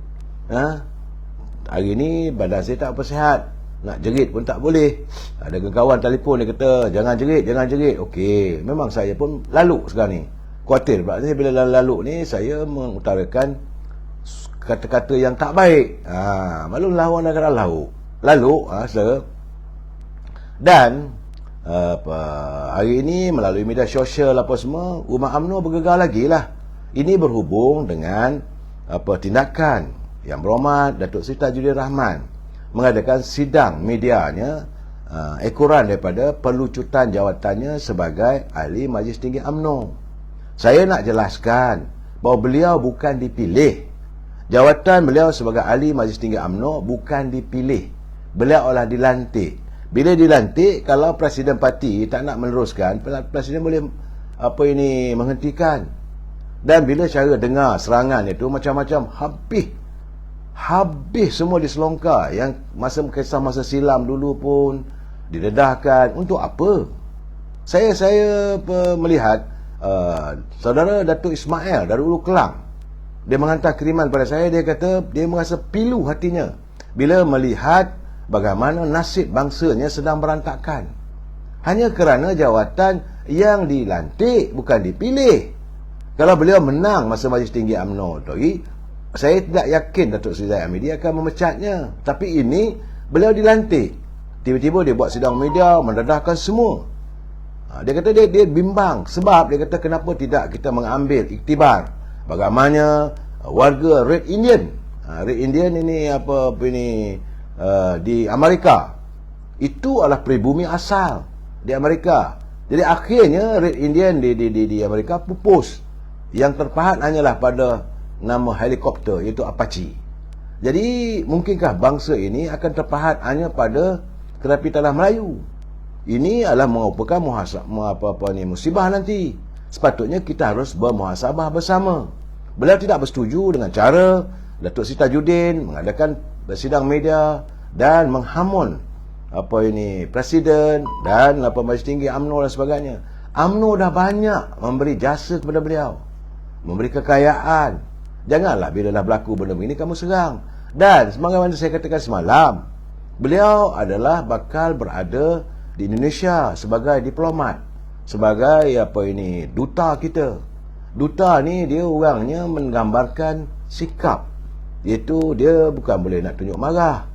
Hari ni badan saya tak apa sihat, nak jerit pun tak boleh. Ada kawan telefon, dia kata jangan jerit. Okey, memang saya pun lalu sekarang ni. Khawatir pula saya bila lalu ni saya mengutarakan kata-kata yang tak baik. Maklum lawan negara lalu, saudara. Dan hari ini melalui media sosial apa semua, umat UMNO bergegar lagi lah. Ini berhubung dengan tindakan yang berhormat Datuk Seri Tajudin Rahman mengadakan sidang medianya ekoran daripada pelucutan jawatannya sebagai ahli Majlis Tinggi UMNO. Saya nak jelaskan bahawa beliau bukan dipilih. Jawatan beliau sebagai ahli Majlis Tinggi UMNO bukan dipilih. Beliau adalah dilantik. Bila dilantik, kalau Presiden Parti tak nak meneruskan, Presiden boleh menghentikan. Dan bila cara dengar serangan itu macam-macam, habis semua diselongkar. Yang kisah masa silam dulu pun didedahkan. Untuk apa? Saya melihat saudara Datuk Ismail dari Ulu Kelang, dia menghantar kiriman pada saya. Dia kata dia merasa pilu hatinya bila melihat bagaimana nasib bangsanya sedang berantakan hanya kerana jawatan yang dilantik, bukan dipilih. Kalau beliau menang masa Majlis Tinggi UMNO tu, saya tidak yakin Datuk Seri Zahid Hamidi akan memecatnya. Tapi ini beliau dilantik, tiba-tiba dia buat sidang media mendedahkan semua. Dia kata dia bimbang, sebab dia kata kenapa tidak kita mengambil iktibar bagaimana warga Red Indian. Red Indian ini di Amerika, itu adalah pribumi asal di Amerika. Jadi akhirnya Red Indian di Amerika pupus. Yang terpahat hanyalah pada nama helikopter, iaitu Apache. Jadi mungkinkah bangsa ini akan terpahat hanya pada terapi tanah Melayu? Ini adalah merupakan musibah nanti. Sepatutnya kita harus bermuhasabah bersama. Beliau tidak bersetuju dengan cara Datuk Seri Tajudin mengadakan sidang media dan menghamun Presiden dan Majlis Tinggi UMNO dan sebagainya. UMNO dah banyak memberi jasa kepada beliau, memberi kekayaan. Janganlah bila dah berlaku benda ini kamu serang. Dan sebagaimana saya katakan semalam, beliau adalah bakal berada di Indonesia sebagai diplomat, sebagai duta kita. Duta ni dia orangnya menggambarkan sikap, iaitu dia bukan boleh nak tunjuk marah.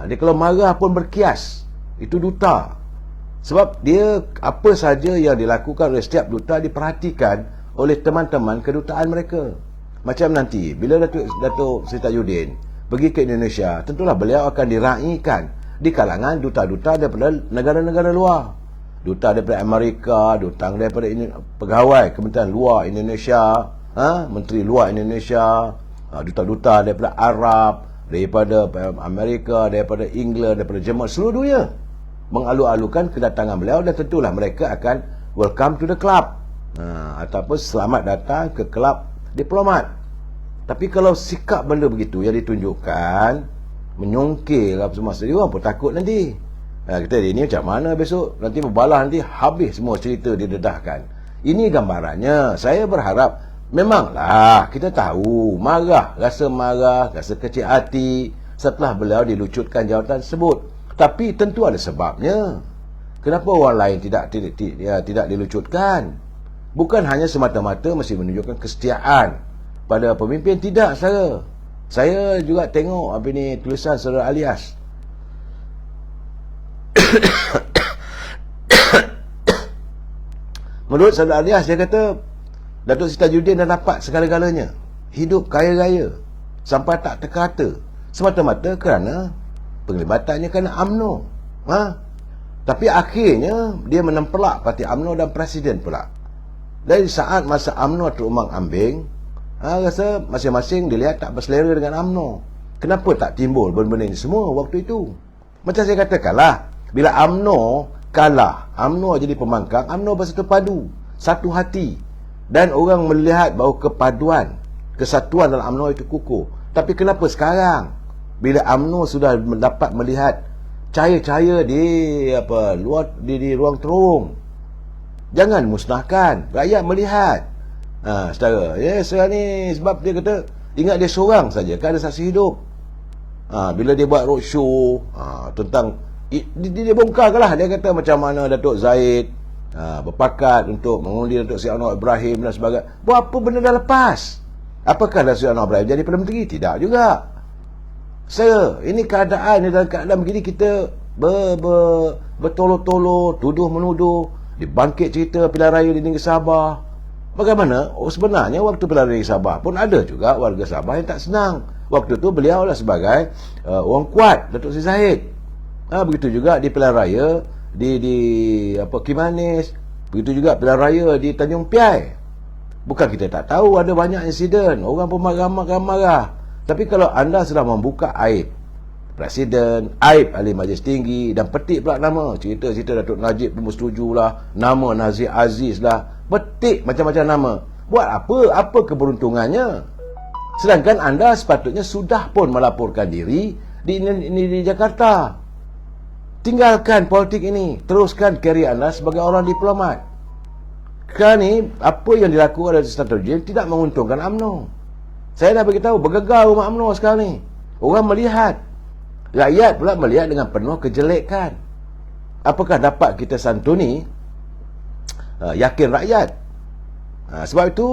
Dia kalau marah pun berkias. Itu duta. Sebab dia apa saja yang dilakukan oleh setiap duta diperhatikan oleh teman-teman kedutaan mereka. Macam nanti bila Datuk Seri Tajudin pergi ke Indonesia, tentulah beliau akan diraikan di kalangan duta-duta daripada negara-negara luar. duta daripada Amerika, duta daripada pegawai Kementerian Luar Indonesia, Menteri Luar Indonesia, duta-duta daripada Arab, daripada Amerika, daripada England, daripada Jerman, seluruh dunia mengalu-alukan kedatangan beliau, dan tentulah mereka akan welcome to the club, ataupun selamat datang ke kelab diplomat. Tapi kalau sikap benda begitu yang ditunjukkan menyongkil apa semua, dia orang pun takut nanti. Kita ini macam mana besok, nanti berbalah, nanti habis semua cerita didedahkan. Ini gambarannya. Saya berharap memanglah kita tahu marah, rasa kecil hati setelah beliau dilucutkan jawatan tersebut. Tapi tentu ada sebabnya. Kenapa orang lain tidak dilucutkan? Bukan hanya semata-mata mesti menunjukkan kesetiaan pada pemimpin, tidak saudara. Saya juga tengok tulisan saudara Alias. Menurut saudara Alias, dia kata Datuk Seri Tajuddin dah dapat segala-galanya, hidup kaya-raya sampai tak terkata, semata-mata kerana penglibatannya kerana UMNO. Tapi akhirnya dia menempelak parti UMNO dan presiden pula. Dari saat masa UMNO terumbang-ambing, rasa masing-masing dilihat tak berselera dengan UMNO. Kenapa tak timbul benda-benda ini semua waktu itu? Macam saya katakanlah, bila UMNO kalah, UMNO jadi pembangkang, UMNO bersatu padu, satu hati, dan orang melihat bahawa kepaduan, kesatuan dalam UMNO itu kukuh. Tapi kenapa sekarang bila UMNO sudah dapat melihat cahaya-cahaya di ruang terung, jangan musnahkan, rakyat melihat. Saudara, sekarang ni sebab dia kata ingat dia seorang saja, kan ada saksi hidup. Bila dia buat roadshow tentang dia bongkarlah, dia kata macam mana Datuk Zaid berpakat untuk mengundi Datuk Seri Anwar Ibrahim dan sebagainya. Buat apa benda dah lepas? Apakah Datuk Seri Anwar Ibrahim jadi Perdana Menteri? Tidak juga. Ini keadaan, dalam keadaan begini kita bertolong-tolong, tuduh-menuduh, dibangkit cerita pilihan raya di negeri Sabah. Bagaimana? Sebenarnya waktu pilihan raya Sabah pun ada juga warga Sabah yang tak senang. Waktu tu beliau lah sebagai orang kuat, Datuk Seri Zahid. Begitu juga di pilihan raya di Kimanis, begitu juga pilihan raya di Tanjung Piai. Bukan kita tak tahu, ada banyak insiden, orang pun marah. Tapi kalau anda sudah membuka aib Presiden, aib Ahli Majlis Tinggi, dan petik pula nama, cerita Datuk Najib pun bersetuju lah, nama Nazir Aziz lah, petik macam-macam nama. Buat apa? Apa keberuntungannya? Sedangkan anda sepatutnya sudah pun melaporkan diri di Jakarta. Tinggalkan politik ini, teruskan karier anda sebagai orang diplomat. Sekarang ni, apa yang dilakukan oleh Tajuddin tidak menguntungkan UMNO. Saya dah beritahu, bergegar rumah UMNO sekarang ni. Orang melihat, rakyat pula melihat dengan penuh kejelekan. Apakah dapat kita santuni yakin rakyat? Sebab itu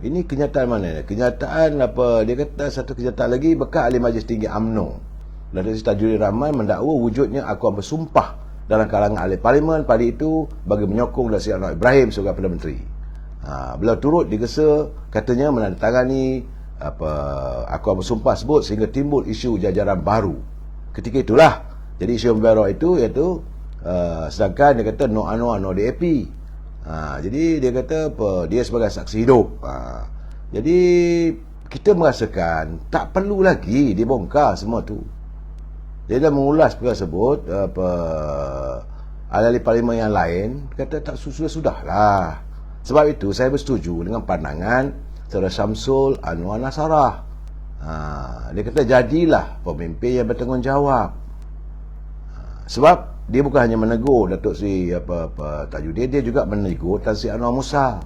ini kenyataan mana? Kenyataan apa? Dia kata satu kenyataan lagi, bekas Ahli Majlis Tinggi UMNO Datuk Seri Tajuddin Rahman mendakwa wujudnya akuan bersumpah dalam kalangan ahli parlimen pada itu bagi menyokong Datuk Seri Anwar Ibrahim sebagai Perdana Menteri. Beliau turut digesa, katanya menandatangani akuan bersumpah sebut sehingga timbul isu jajaran baru. Ketika itulah jadi isu yang baru itu iaitu sedangkan dia kata no Anwar no DAP. Jadi dia kata dia sebagai saksi hidup. Jadi kita merasakan tak perlu lagi dibongkar semua tu. Dia dah mengulas perkara tersebut, ahli parlimen yang lain kata tak sudah-sudahlah. Sebab itu saya bersetuju dengan pandangan Saudara Syamsul Anwar Nasarah. Dia kata jadilah pemimpin yang bertanggungjawab. Sebab dia bukan hanya menegur Datuk Seri Tajuddin, dia juga menegur Tan Sri Anwar Musa.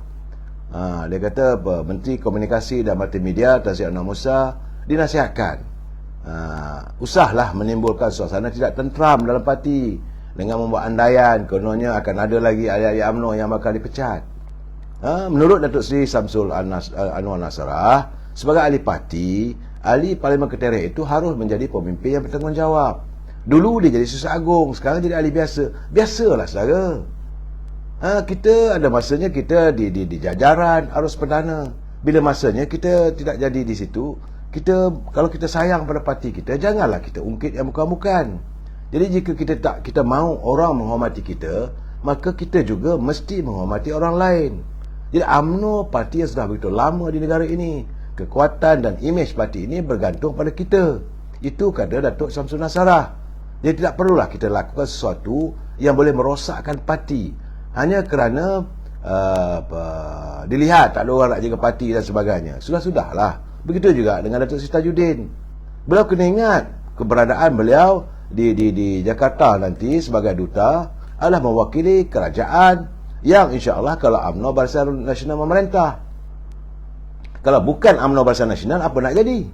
Dia kata Menteri Komunikasi dan Multimedia Tan Sri Anwar Musa dinasihatkan, usahlah menimbulkan suasana tidak tenteram dalam parti dengan membuat andaian kononnya akan ada lagi ahli-ahli UMNO yang bakal dipecat. Menurut Datuk Seri Syamsul Anwar Nasarah, sebagai ahli parti, ahli Parlimen Keterian itu harus menjadi pemimpin yang bertanggungjawab. Dulu dia jadi susah agung, sekarang jadi ahli biasa. Biasalah saudara. Kita ada masanya kita di jajaran arus perdana. Bila masanya kita tidak jadi di situ, kalau kita sayang pada parti kita, janganlah kita ungkit yang bukan-bukan. Jadi jika kita mahu orang menghormati kita, maka kita juga mesti menghormati orang lain. Jadi UMNO parti yang sudah begitu lama di negara ini. Kekuatan dan imej parti ini bergantung pada kita. Itu kata Datuk Syamsul Nasarah. Jadi tidak perlulah kita lakukan sesuatu yang boleh merosakkan parti hanya kerana dilihat tak ada orang nak jaga parti dan sebagainya. Sudahlah. Begitu juga dengan Datuk Sri Tajuddin. Beliau kena ingat keberadaan beliau di Jakarta nanti sebagai duta adalah mewakili kerajaan yang insya-Allah kalau UMNO Barisan Nasional memerintah. Kalau bukan UMNO Barisan Nasional, apa nak jadi?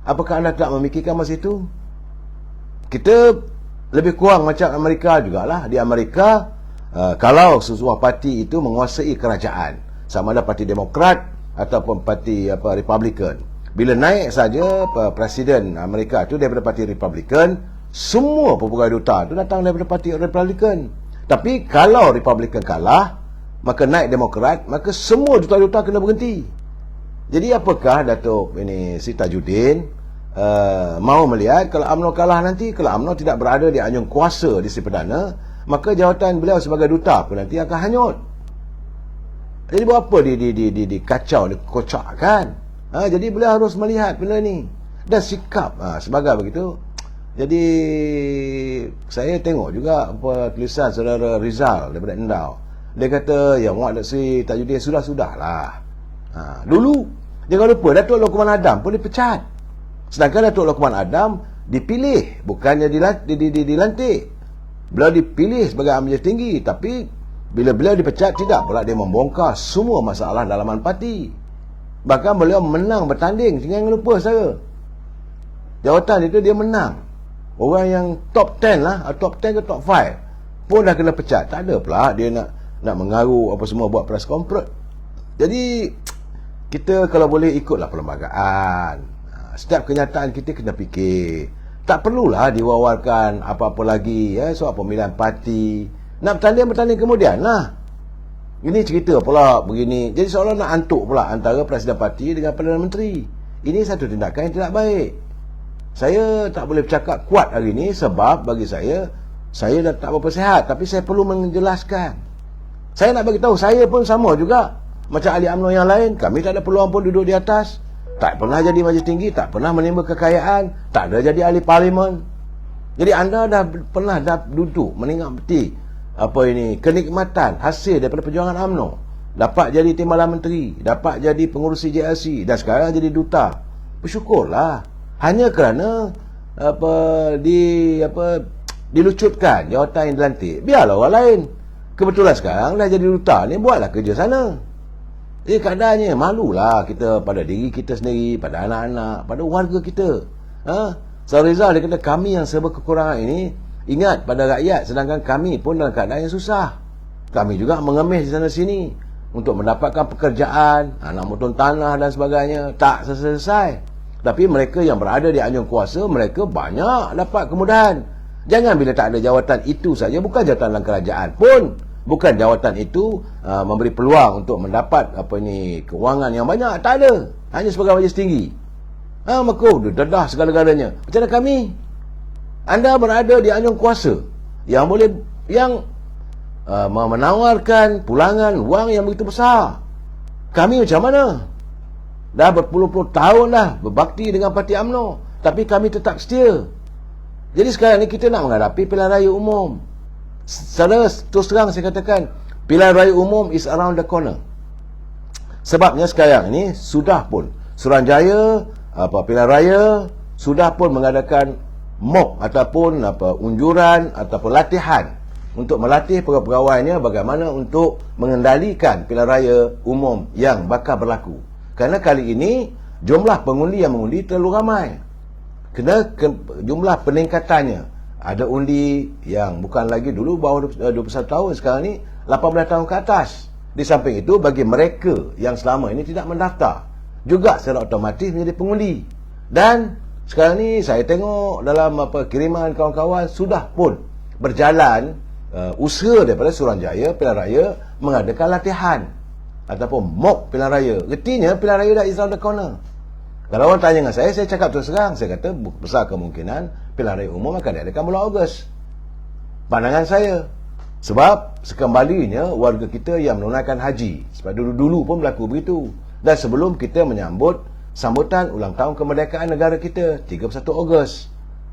Apakah anda tak memikirkan masa itu? Kita lebih kurang macam Amerika jugalah. Di Amerika, kalau sebuah parti itu menguasai kerajaan, sama ada parti Demokrat ataupun parti Republican, bila naik saja presiden Amerika itu daripada parti Republican, semua pegawai duta itu datang daripada parti Republican. Tapi kalau Republican kalah, maka naik Demokrat, maka semua duta-duta kena berhenti. Jadi apakah Datuk Sri Tajuddin mahu melihat kalau UMNO kalah nanti, kalau UMNO tidak berada di anjung kuasa di Sri Perdana, maka jawatan beliau sebagai duta pun nanti akan hanyut. Jadi buat apa dikacau, dikocakkan? Jadi beliau harus melihat benda ni dan sikap sebagai begitu. Jadi saya tengok juga tulisan saudara Rizal daripada Endau. Dia kata yang Muhammad Sri Tajuddin sudahlah. Dulu jangan lupa Datuk Lokman Adam pun dipecat. Sedangkan Datuk Lokman Adam dipilih, bukannya dilantik. Beliau dipilih sebagai Majlis Tinggi, tapi bila beliau dipecat, tidak pula dia membongkar semua masalah dalaman parti. Bahkan beliau menang bertanding. Jangan lupa saya, jawatan itu dia menang. Orang yang top 10 lah, top 10 ke top 5 pun dah kena pecat. Tak ada pula dia nak mengaruh apa semua, buat press conference. Jadi kita kalau boleh ikutlah perlembagaan. Setiap kenyataan kita kena fikir. Tak perlulah diwawarkan apa-apa lagi soal pemilihan parti. Nak bertanding kemudian lah. Ini cerita pula begini. Jadi seolah nak antuk pula antara presiden parti dengan Perdana Menteri. Ini satu tindakan yang tidak baik. Saya tak boleh bercakap kuat hari ini sebab bagi saya dah tak berapa sihat, tapi saya perlu menjelaskan. Saya nak bagi tahu, saya pun sama juga macam ahli UMNO yang lain. Kami tak ada peluang pun duduk di atas. Tak pernah jadi Majlis Tinggi, tak pernah menimba kekayaan, tak ada jadi ahli parlimen. Jadi anda dah pernah duduk menikmati kenikmatan hasil daripada perjuangan UMNO. Dapat jadi Timbalan Menteri, dapat jadi pengurusi JLC dan sekarang jadi duta. Bersyukurlah. Hanya kerana dilucutkan jawatan yang dilantik, biarlah orang lain. Kebetulan sekarang dah jadi duta ni, buatlah kerja sana. Jadi keadaannya malulah kita pada diri kita sendiri, pada anak-anak, pada warga kita. Saudara Rizal dia kata kami yang serba kekurangan ini ingat pada rakyat, sedangkan kami pun dalam keadaan yang susah. Kami juga mengemis di sana sini untuk mendapatkan pekerjaan, nak motong tanah dan sebagainya, tak selesai. Tapi mereka yang berada di anjung kuasa, mereka banyak dapat kemudahan. Jangan bila tak ada jawatan itu saja, bukan jawatan dalam kerajaan pun, bukan jawatan itu memberi peluang untuk mendapat kewangan yang banyak. Tak ada. Hanya sebagai Majlis Tinggi. Maka dedah segala-galanya. Macam mana kami? Anda berada di anjung kuasa yang menawarkan pulangan wang yang begitu besar. Kami macam mana? Dah berpuluh-puluh tahun dah berbakti dengan parti UMNO, tapi kami tetap setia. Jadi sekarang ni kita nak menghadapi pilihan raya umum. Secara terus terang saya katakan, pilihan raya umum is around the corner. Sebabnya sekarang ini sudah pun Suruhanjaya pilihan raya sudah pun mengadakan mock ataupun unjuran ataupun latihan untuk melatih pegawai-pegawainya bagaimana untuk mengendalikan pilihan raya umum yang bakal berlaku. Kerana kali ini jumlah pengundi yang mengundi terlalu ramai. Kena jumlah peningkatannya. Ada undi yang bukan lagi dulu bawah 21 tahun, sekarang ni 18 tahun ke atas. Di samping itu bagi mereka yang selama ini tidak mendaftar juga secara otomatis menjadi pengundi. Dan sekarang ni saya tengok dalam kiriman kawan-kawan sudah pun berjalan usaha daripada Suruhanjaya pilihan raya mengadakan latihan ataupun mock pilihan raya. Artinya pilihan raya dah is around the corner. Kalau orang tanya dengan saya cakap terus terang. Saya kata besar kemungkinan pilihan raya umum akan diadakan bulan Ogos. Pandangan saya. Sebab sekembalinya warga kita yang menunaikan haji. Sebab dulu-dulu pun berlaku begitu. Dan sebelum kita menyambut sambutan ulang tahun kemerdekaan negara kita 31 Ogos.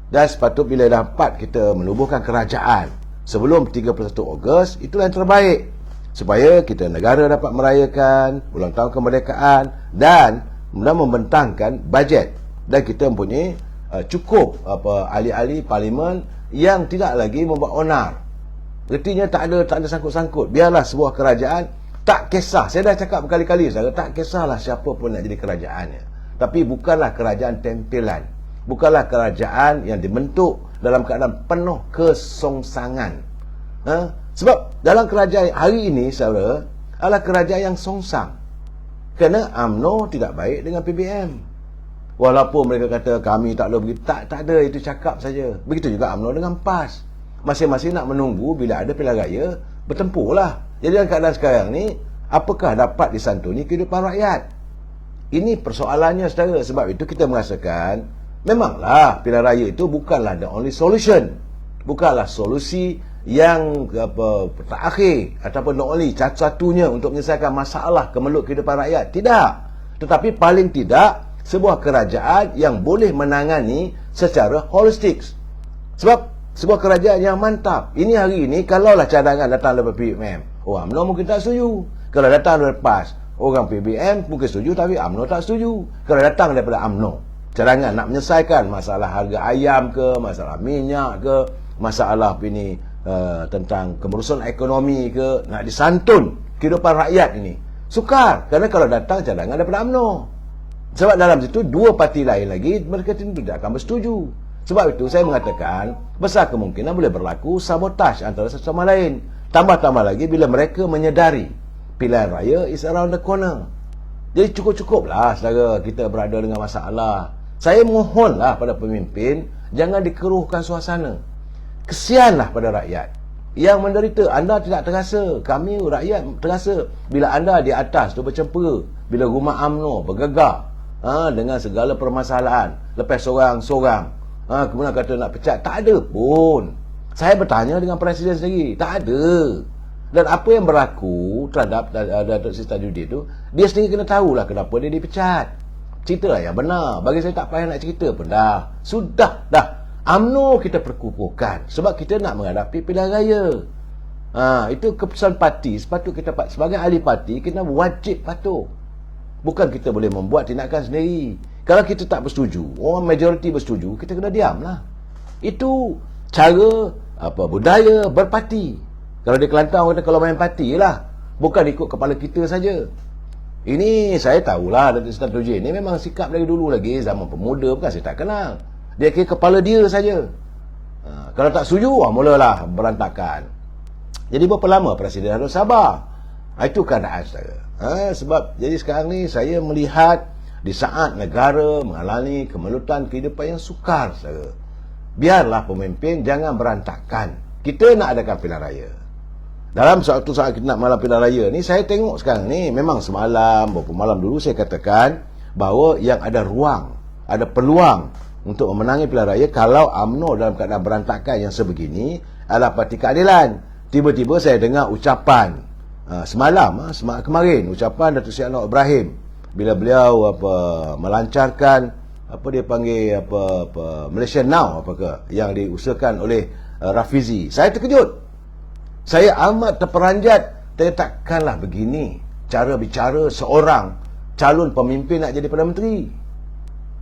Dan sepatut bila dapat kita menubuhkan kerajaan sebelum 31 Ogos, itulah yang terbaik. Supaya kita negara dapat merayakan ulang tahun kemerdekaan dan membentangkan bajet. Dan kita mempunyai cukup ahli-ahli parlimen yang tidak lagi membuat onar. Artinya tak ada sangkut-sangkut. Biarlah sebuah kerajaan, tak kisah. Saya dah cakap berkali-kali, saudara, tak kisahlah siapa pun nak jadi kerajaannya. Tapi bukanlah kerajaan tempelan. Bukanlah kerajaan yang dibentuk dalam keadaan penuh kesongsangan. Sebab dalam kerajaan hari ini, saudara, adalah kerajaan yang songsang. Kerana UMNO tidak baik dengan PBM. Walaupun mereka kata kami tak ada begitu. Tak ada, itu cakap saja. Begitu juga UMNO dengan PAS. Masing-masing nak menunggu bila ada pilihan raya, bertempurlah. Jadi dalam keadaan sekarang ni, apakah dapat disantuni kehidupan rakyat? Ini persoalannya, saudara. Sebab itu kita merasakan, memanglah pilihan raya itu bukanlah the only solution. Bukanlah solusi yang terakhir ataupun the only satu-satunya untuk menyelesaikan masalah kemelut kehidupan rakyat. Tidak. Tetapi paling tidak, sebuah kerajaan yang boleh menangani secara holistik. Sebab sebuah kerajaan yang mantap. Ini hari ini, kalaulah cadangan datang daripada PBM, orang UMNO mungkin tak setuju. Kalau datang daripada PAS, orang PBM mungkin setuju, tapi UMNO tak setuju. Kalau datang daripada UMNO, cadangan nak menyelesaikan masalah harga ayam ke, masalah minyak ke, masalah tentang kemerosotan ekonomi ke, nak disantun kehidupan rakyat ini, sukar. Kerana kalau datang cadangan daripada UMNO, sebab dalam situ dua parti lain lagi, mereka tidak akan bersetuju. Sebab itu saya mengatakan besar kemungkinan boleh berlaku sabotaj antara satu sama lain. Tambah-tambah lagi bila mereka menyedari pilihan raya is around the corner. Jadi cukup-cukuplah, saudara, kita berada dengan masalah. Saya mohonlah pada pemimpin, jangan dikeruhkan suasana. Kesianlah pada rakyat yang menderita. Anda tidak terasa, kami rakyat terasa. Bila anda di atas tu bercempera, bila rumah UMNO bergegar dengan segala permasalahan, lepas sorang-sorang, kemudian kata nak pecat, tak ada pun. Saya bertanya dengan Presiden sendiri, tak ada. Dan apa yang berlaku terhadap Datuk Seri Tajudin tu, dia sendiri kena tahulah kenapa dia dipecat. Ceritalah yang benar. Bagi saya tak payah nak cerita pun dah. Sudah dah. UMNO kita perkukuhkan sebab kita nak menghadapi pilihan raya. Itu keputusan parti. Sepatut kita sebagai ahli parti, kita wajib patuh. Bukan kita boleh membuat tindakan sendiri. Kalau kita tak bersetuju, orang majoriti bersetuju, kita kena diamlah. Itu cara budaya berparti. Kalau di Kelantan orang kata kalau main parti lah, bukan ikut kepala kita saja. Ini saya tahulah Datuk Seri Tajudin ni memang sikap dari dulu lagi, zaman pemuda bukan saya tak kenal. Dia kira kepala dia saja. Kalau tak setuju, mulalah berantakan. Jadi berapa lama Presiden harus sabar? Itu keadaan saya. Sebab jadi sekarang ni saya melihat di saat negara mengalami kemelutan kehidupan yang sukar, saudara. Biarlah pemimpin jangan berantakan. Kita nak adakan pilihan raya. Dalam suatu saat kita nak malam pilihan raya ni, saya tengok sekarang ni, memang semalam, beberapa malam dulu saya katakan bahawa yang ada ruang, ada peluang untuk memenangi pilihan raya kalau UMNO dalam keadaan berantakan yang sebegini adalah Parti Keadilan. Tiba-tiba saya dengar ucapan semalam kemarin, ucapan Datuk Seri Anwar Ibrahim bila beliau melancarkan dia panggil Malaysia Now yang diusahakan oleh Rafizi. Saya terkejut. Saya amat terperanjat. Takkanlah begini cara bicara seorang calon pemimpin nak jadi Perdana Menteri.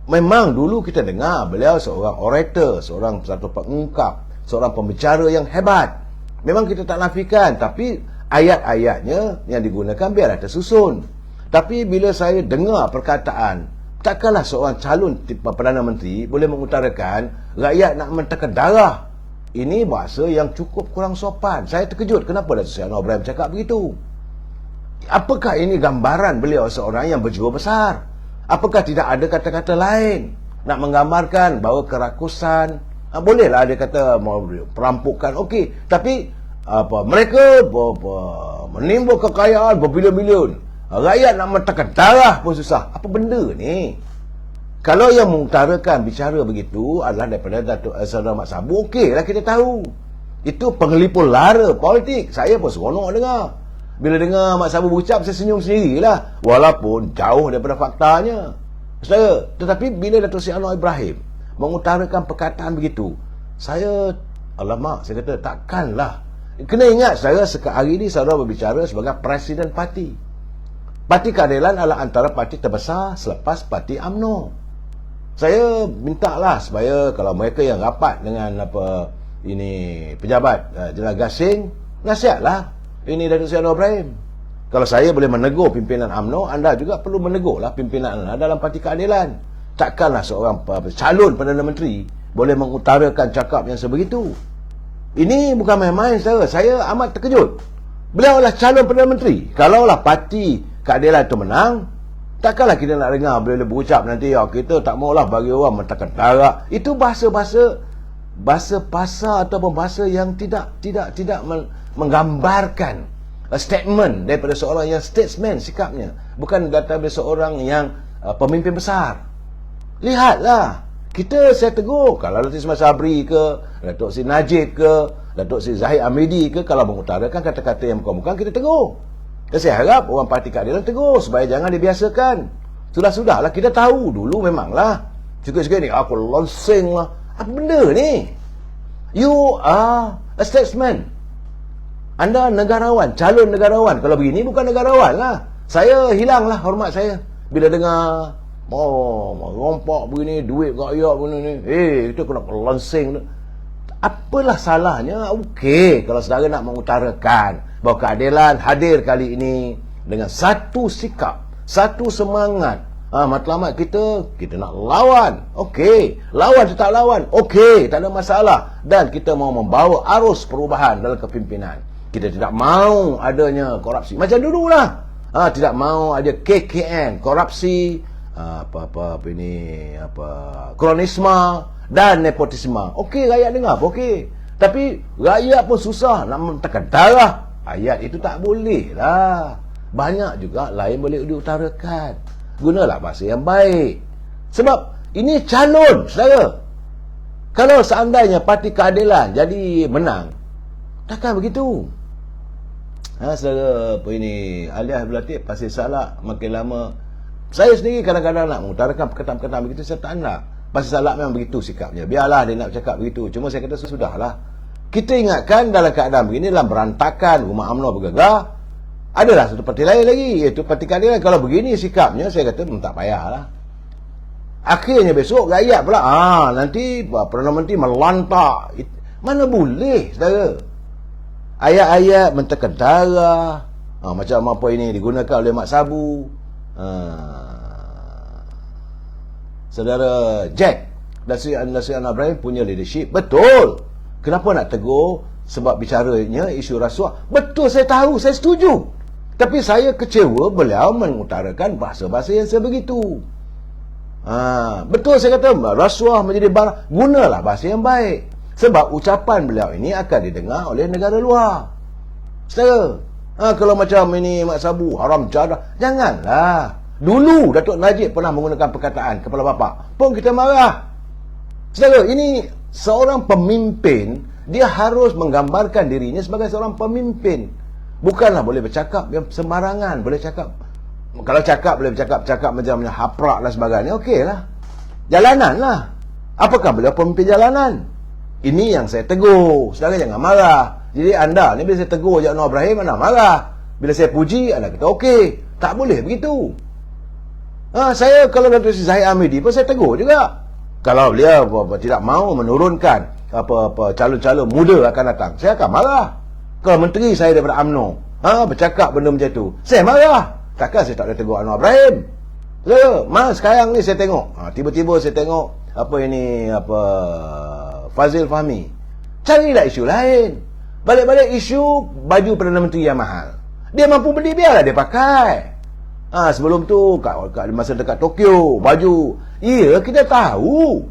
Memang dulu kita dengar beliau seorang orator, seorang satu pengungkap, seorang pembicara yang hebat. Memang kita tak nafikan, tapi ayat-ayatnya yang digunakan biarlah tersusun. Tapi bila saya dengar perkataan, takkanlah seorang calon Perdana Menteri boleh mengutarakan rakyat nak mentekan darah. Ini bahasa yang cukup kurang sopan. Saya terkejut kenapa Datuk Seri Anwar Ibrahim cakap begitu. Apakah ini gambaran beliau seorang yang berjiwa besar? Apakah tidak ada kata-kata lain nak menggambarkan bahawa kerakusan, bolehlah dia kata perampokan, okey, tapi mereka menimbul kekayaan berbilion-bilion, rakyat nak mentekan darah pun susah. Apa benda ni? Kalau yang mengutarakan bicara begitu adalah daripada Datuk Saudara Mat Sabu, okeylah kita tahu. Itu pengelipur lara politik. Saya pun seronok dengar. Bila dengar Mat Sabu berucap, saya senyum sendirilah. Walaupun jauh daripada faktanya. Saudara, tetapi bila Datuk Seri Anwar Ibrahim mengutarakan perkataan begitu, saya, alamak, saya kata takkanlah. Kena ingat, saya hari ini saudara berbicara sebagai Presiden Parti. Parti Keadilan adalah antara parti terbesar selepas Parti UMNO. Saya mintalah supaya kalau mereka yang rapat dengan pejabat Jelas Gasing, nasihatlah ini Datuk Seri Anwar Ibrahim. Kalau saya boleh menegur pimpinan UMNO, anda juga perlu menegurlah pimpinan anda dalam Parti Keadilan. Takkanlah seorang calon Perdana Menteri boleh mengutarakan cakap yang sebegitu. Ini bukan main-main, saudara. Saya amat terkejut. Beliau adalah calon Perdana Menteri. Kalaulah Parti Keadilan itu menang, takkanlah kita nak dengar beliau berucap nanti, kita tak maulah bagi orang mentekan darah. Itu bahasa pasar ataupun bahasa yang tidak menggambarkan statement daripada seorang yang statesman sikapnya, bukan daripada seorang yang pemimpin besar. Lihatlah, saya tegur kalau Datuk Seri Sabri ke, Datuk Seri Najib ke, Datuk Seri Zahid Amidi ke, kalau mengutarakan kata-kata yang bukan-bukan, kita tegur. Dan saya harap orang Parti Keadilan tegur supaya jangan dibiasakan. Sudah-sudahlah, kita tahu dulu memanglah sikit-sikit ni aku lonsing lah. Apa benda ni? You are a statesman. Anda negarawan, calon negarawan. Kalau begini bukan negarawan lah. Saya hilanglah hormat saya bila dengar rompak begini, duit rakyat begini ni. Itu kena lansing. Apalah salahnya? Okey, kalau saudara nak mengutarakan bahawa keadilan hadir kali ini dengan satu sikap, satu semangat. Matlamat kita nak lawan. Okey, lawan tetap lawan. Okey, tak ada masalah. Dan kita mau membawa arus perubahan dalam kepimpinan. Kita tidak mau adanya korupsi. Macam dululah. Tidak mau ada KKN, korupsi, kronisme dan nepotisme. Okey, rakyat dengar, okey. Tapi rakyat pun susah nak mentekan darah. Ayat itu tak boleh lah. Banyak juga lain boleh diutarakan. Gunalah bahasa yang baik. Sebab ini calon, saudara. Kalau seandainya Parti Keadilan jadi menang, takkan begitu. Saudara Alias berlatih Pasir Salak makin lama. Saya sendiri kadang-kadang nak mengutarakan perkataan-perkataan begitu, saya tak nak. Pasir Salak memang begitu sikapnya. Biarlah dia nak cakap begitu. Cuma saya kata sudahlah. Kita ingatkan dalam keadaan begini, dalam berantakan, rumah UMNO bergegar, adalah satu parti lain lagi, iaitu Parti Keadilan. Kalau begini sikapnya, saya kata tak payahlah. Akhirnya besok rakyat pula nanti Perdana Menteri melantak. Mana boleh, saudara. Ayat-ayat mentekan darah, macam apa ini digunakan oleh Mat Sabu, saudara Jack Datuk Seri Anwar Ibrahim punya leadership. Betul. Kenapa nak tegur? Sebab bicaranya isu rasuah. Betul, saya tahu, saya setuju. Tapi saya kecewa beliau mengutarakan bahasa-bahasa yang sebegitu. Betul, saya kata rasuah menjadi barang. Gunalah bahasa yang baik. Sebab ucapan beliau ini akan didengar oleh negara luar. Saudara, kalau macam ini Mat Sabu, haram jadah, janganlah. Dulu Datuk Najib pernah menggunakan perkataan kepala bapa, pun kita marah. Saudara, ini seorang pemimpin, dia harus menggambarkan dirinya sebagai seorang pemimpin. Bukanlah boleh bercakap yang sembarangan. Boleh cakap, kalau cakap boleh bercakap macam haprak dan sebagainya, okeylah. Jalanan lah. Apakah beliau pemimpin jalanan? Ini yang saya tegur. Saudara jangan marah. Jadi anda ni bila saya tegur Jack Anwar Ibrahim, anda marah. Bila saya puji, anda kata okey. Tak boleh begitu. Saya kalau Datuk Seri Zahid Amidi pun saya tegur juga. Kalau beliau tidak mahu menurunkan calon-calon muda akan datang, saya akan marah. Kalau menteri saya daripada UMNO bercakap benda macam tu, saya marah. Takkan saya tak boleh tegur Anwar Ibrahim. Sekarang ni saya tengok, tiba-tiba saya tengok Fazil Fahmi, carilah isu lain. Balik-balik isu baju Perdana Menteri yang mahal. Dia mampu beli, biarlah dia pakai. Sebelum tu kat masa dekat Tokyo, baju. Ya, kita tahu.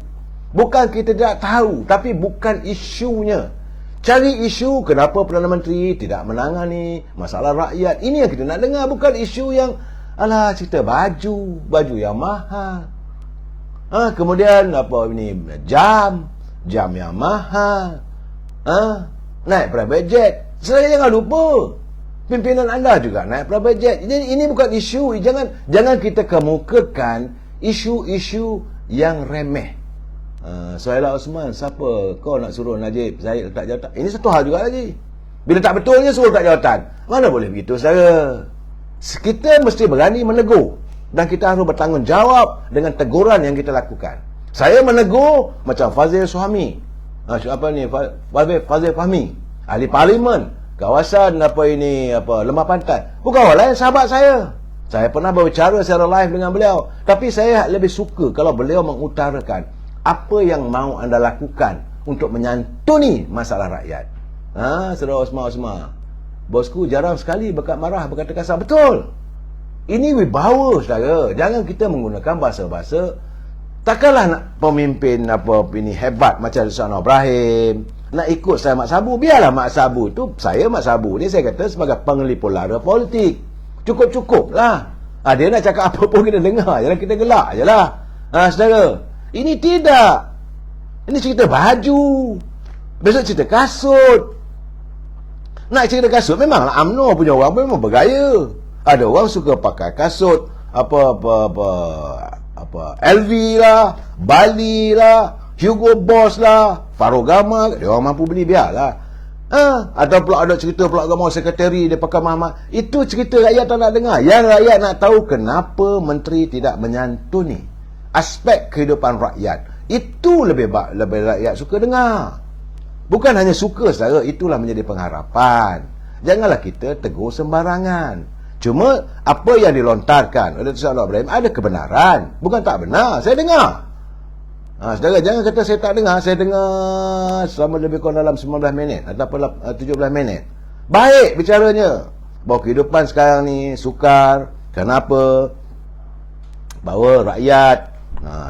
Bukan kita tidak tahu, tapi bukan isunya. Cari isu kenapa Perdana Menteri tidak menangani masalah rakyat. Ini yang kita nak dengar, bukan isu yang alah cerita baju yang mahal. Kemudian apa ini, jam yang mahal, naik private jet. Saya jangan lupa, pimpinan anda juga naik private jet. Jadi ini bukan isu. Jangan kita kemukakan isu-isu yang remeh. Suhaila Osman, siapa kau nak suruh Najib Zahid letak jawatan? Ini satu hal juga lagi. Bila tak betulnya suruh letak jawatan, mana boleh begitu saudara. Kita mesti berani menegur, dan kita harus bertanggungjawab dengan teguran yang kita lakukan. Saya menegur macam Fazil Suhami, Fazil Fahmi, ahli parlimen kawasan Lembah Pantai. Bukan orang lain, sahabat saya. Saya pernah berbicara secara live dengan beliau, tapi saya lebih suka kalau beliau mengutarakan apa yang mahu anda lakukan untuk menyantuni masalah rakyat. Saudara Osman, bosku jarang sekali marah, berkata kasar. Betul. Ini wibawa, saudara. Jangan kita menggunakan bahasa-bahasa. Takkanlah nak pemimpin ini hebat macam Sultan Ibrahim nak ikut saya Mak Sabu. Biarlah Mak Sabu tu, saya Mak Sabu ni saya kata sebagai pengelipur lara politik. Cukup-cukup lah. Dia nak cakap apa pun kita dengar je lah, kita gelak je lah. Saudara, ini tidak. Ini cerita baju, besok cerita kasut. Nak cerita kasut, memanglah UMNO punya orang memang bergaya. Ada orang suka pakai kasut LV lah, Bali lah, Hugo Boss lah, Farogama. Dia orang mampu beli, biarlah. Atau pula ada cerita pula agama sekretari dia pakai Muhammad. Itu cerita rakyat tak nak dengar. Yang rakyat nak tahu kenapa menteri tidak menyantuni aspek kehidupan rakyat. Itu lebih rakyat suka dengar. Bukan hanya suka saja, itulah menjadi pengharapan. Janganlah kita tegur sembarangan. Cuma apa yang dilontarkan oleh Sultan Ibrahim ada kebenaran. Bukan tak benar, saya dengar. Saudara, jangan kata saya tak dengar. Saya dengar selama lebih kurang dalam 19 minit ataupun 17 minit. Baik bicaranya. Bahawa kehidupan sekarang ni sukar. Kenapa? Bahawa rakyat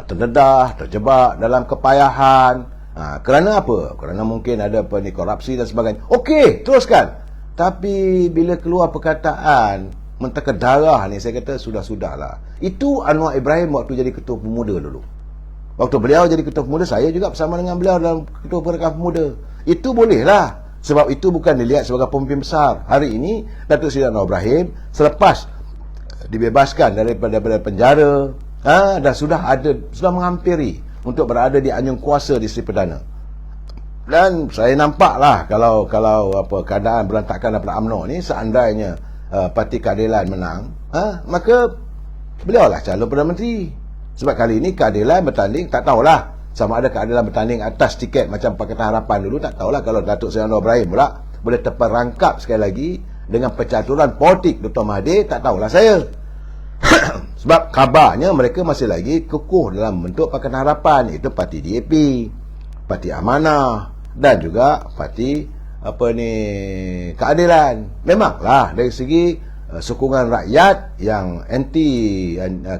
terdedah, terjebak dalam kepayahan. Kerana apa? Kerana mungkin ada korupsi dan sebagainya. Okey, teruskan. Tapi bila keluar perkataan mentaka darah ni, saya kata sudah-sudahlah. Itu Anwar Ibrahim waktu jadi ketua pemuda dulu. Waktu beliau jadi ketua pemuda, saya juga bersama dengan beliau dalam ketua pergerakan pemuda. Itu bolehlah. Sebab itu bukan dilihat sebagai pemimpin besar. Hari ini Datuk Seri Anwar Ibrahim selepas dibebaskan daripada penjara, dan sudah menghampiri untuk berada di anjung kuasa di Seri Perdana. Dan saya nampaklah kalau keadaan berantakan daripada UMNO ni, seandainya Parti Keadilan menang, maka beliau lah calon Perdana Menteri. Sebab kali ini Keadilan bertanding, tak tahulah sama ada Keadilan bertanding atas tiket macam Pakatan Harapan dulu, tak tahulah kalau Datuk Seri Anwar Ibrahim pula boleh terperangkap sekali lagi dengan percaturan politik Dr. Mahathir, tak tahulah saya. Sebab kabarnya mereka masih lagi kukuh dalam bentuk Pakatan Harapan, iaitu Parti DAP, Parti Amanah dan juga Parti Keadilan. Memanglah dari segi sokongan rakyat yang anti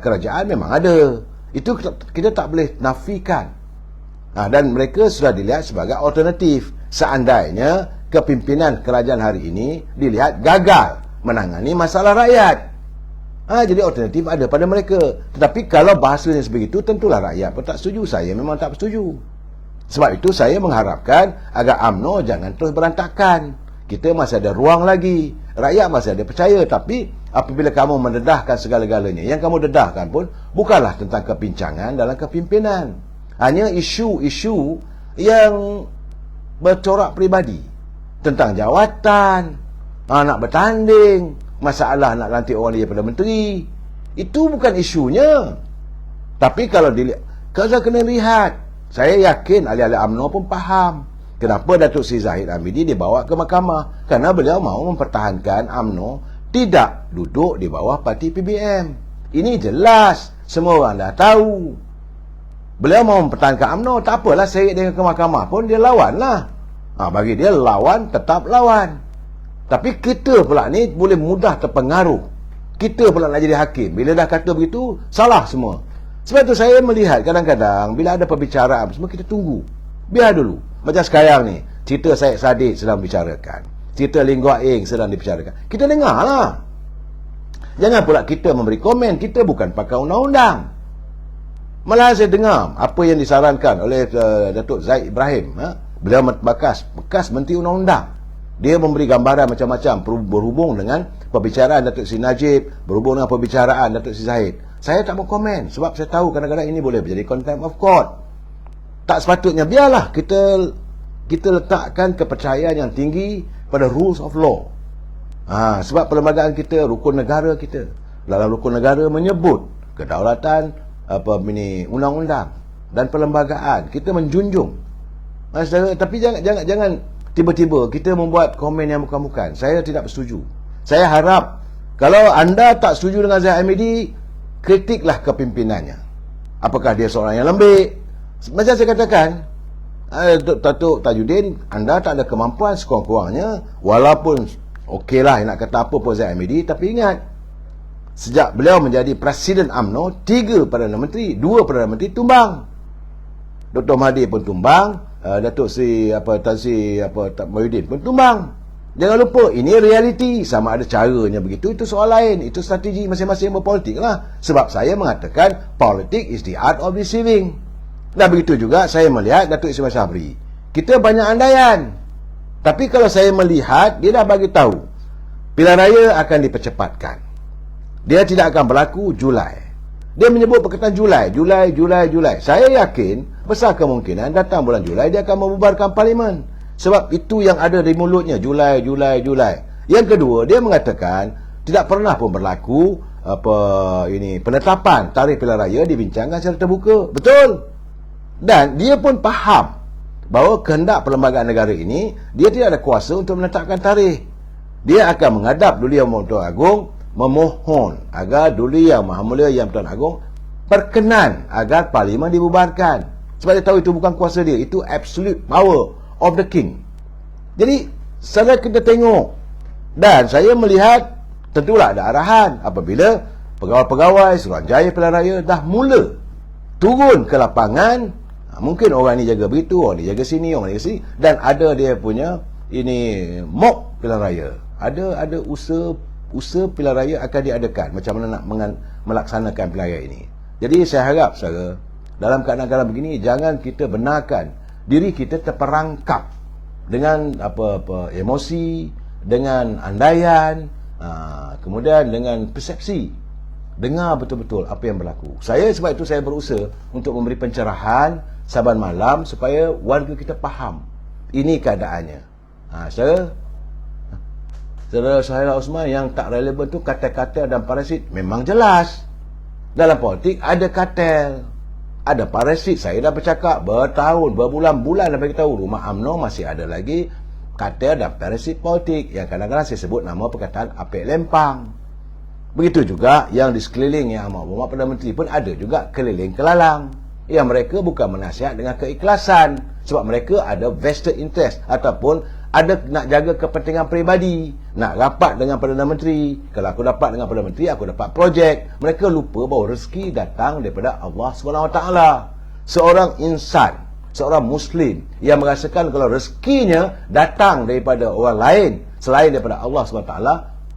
kerajaan memang ada. Itu kita tak boleh nafikan. Dan mereka sudah dilihat sebagai alternatif seandainya kepimpinan kerajaan hari ini dilihat gagal menangani masalah rakyat. Jadi alternatif ada pada mereka. Tetapi kalau bahasanya sebegitu, tentulah rakyat pun tak setuju. Saya memang tak setuju. Sebab itu saya mengharapkan agar UMNO jangan terus berantakan. Kita masih ada ruang lagi. Rakyat masih ada percaya. Tapi apabila kamu mendedahkan segala-galanya, yang kamu dedahkan pun bukanlah tentang kepincangan dalam kepimpinan. Hanya isu-isu yang bercorak peribadi. Tentang jawatan, nak bertanding, masalah nak lantik orang daripada menteri. Itu bukan isunya. Tapi kalau kena lihat, saya yakin ahli-ahli UMNO pun faham kenapa Datuk Seri Zahid Hamidi dibawa ke mahkamah. Kerana beliau mahu mempertahankan UMNO tidak duduk di bawah parti PBM. Ini jelas, semua orang dah tahu. Beliau mahu mempertahankan UMNO, tak apalah seret dengan ke mahkamah pun dia lawan lah. Bagi dia lawan, tetap lawan. Tapi kita pula ni boleh mudah terpengaruh. Kita pula nak jadi hakim. Bila dah kata begitu, salah semua. Sebab itu saya melihat kadang-kadang bila ada perbicaraan semua kita tunggu. Biar dulu. Macam sekarang ni, cerita Syed Saddiq sedang bicarakan. Cerita Lim Guat Eng sedang dibicarakan. Kita dengarlah. Jangan pula kita memberi komen. Kita bukan pakar undang-undang. Malah saya dengar apa yang disarankan oleh Datuk Zaid Ibrahim, beliau bekas Menteri Undang-Undang. Dia memberi gambaran macam-macam berhubung dengan perbicaraan Datuk Seri Najib, berhubung dengan perbicaraan Datuk Seri Zahid. Saya tak mau komen sebab saya tahu kadang-kadang ini boleh menjadi contempt of court. Tak sepatutnya. Biarlah kita letakkan kepercayaan yang tinggi pada rules of law. Sebab perlembagaan kita, rukun negara kita, dalam rukun negara menyebut kedaulatan undang-undang dan perlembagaan. Kita menjunjung. Tapi jangan tiba-tiba kita membuat komen yang bukan-bukan. Saya tidak bersetuju. Saya harap kalau anda tak setuju dengan Zahid Hamidi, kritiklah kepimpinannya. Apakah dia seorang yang lembik? Macam saya katakan, Datuk Tajuddin, anda tak ada kemampuan sekurang-kurangnya, walaupun okeylah nak kata apa pun Zahid Hamidi, tapi ingat, sejak beliau menjadi Presiden UMNO, 3 Perdana Menteri, 2 Perdana Menteri tumbang. Dr. Mahathir pun tumbang, Datuk Seri Tan Sri Mahyudin pun tumbang. Jangan lupa, ini realiti. Sama ada caranya begitu, itu soal lain. Itu strategi masing-masing berpolitik lah. Sebab saya mengatakan politik is the art of deceiving. Dan begitu juga saya melihat Datuk Ismail Sabri. Kita banyak andaian, tapi kalau saya melihat, dia dah bagi tahu pilihan raya akan dipercepatkan. Dia tidak akan berlaku Julai. Dia menyebut perkataan Julai. Saya yakin besar kemungkinan datang bulan Julai dia akan membubarkan parlimen. Sebab itu yang ada di mulutnya, Julai. Yang kedua, dia mengatakan tidak pernah pun berlaku penetapan tarikh pilihan raya dibincangkan secara terbuka. Betul. Dan dia pun faham bahawa kehendak perlembagaan negara ini, dia tidak ada kuasa untuk menetapkan tarikh. Dia akan menghadap Duli Yang Mahmudah Agung, memohon agar Duli Yang Maha Mulia Yang Pertuan Agong berkenan agar parlimen dibubarkan. Sebab dia tahu itu bukan kuasa dia, itu absolute power of the king. Jadi secara kita tengok, dan saya melihat tentulah ada arahan apabila pegawai-pegawai Suruhanjaya Pilihan Raya dah mula turun ke lapangan. Mungkin orang ni jaga begitu, orang ni jaga sini, orang ni jaga sini, dan ada dia punya mock pilihan raya. Ada usaha pilihan raya akan diadakan, macam mana nak melaksanakan pilihan raya ini. Jadi saya harap saudara, dalam keadaan begini, jangan kita benarkan diri kita terperangkap dengan emosi, dengan andaian, kemudian dengan persepsi. Dengar betul-betul apa yang berlaku. Sebab itu saya berusaha untuk memberi pencerahan saban malam supaya warga kita faham ini keadaannya. Saudara Syahira Osman, yang tak relevan tu kartel-kartel dan parasit memang jelas. Dalam politik ada kartel, ada parasit. Saya dah bercakap bertahun, berbulan-bulan dah bagi tahu rumah UMNO masih ada lagi kartel dan parasit politik yang kadang-kadang saya sebut nama perkataan apik lempang. Begitu juga yang di sekeliling Yang Amat Berhormat Perdana Menteri pun ada juga keliling kelalang. Yang mereka bukan menasihat dengan keikhlasan, sebab mereka ada vested interest ataupun ada nak jaga kepentingan peribadi, nak rapat dengan Perdana Menteri. Kalau aku dapat dengan Perdana Menteri, aku dapat projek. Mereka lupa bahawa rezeki datang daripada Allah SWT. Seorang insan, seorang Muslim yang merasakan kalau rezekinya datang daripada orang lain selain daripada Allah SWT,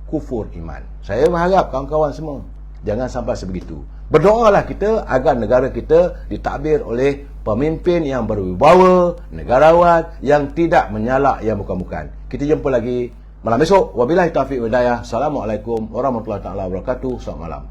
kufur iman. Saya berharap kawan-kawan semua jangan sampai sebegitu. Berdoalah kita agar negara kita ditadbir oleh pemimpin yang berwibawa, negarawan yang tidak menyalak yang bukan-bukan. Kita jumpa lagi malam esok. Wabillahi taufiq wal hidayah. Assalamualaikum warahmatullahi wabarakatuh. Selamat malam.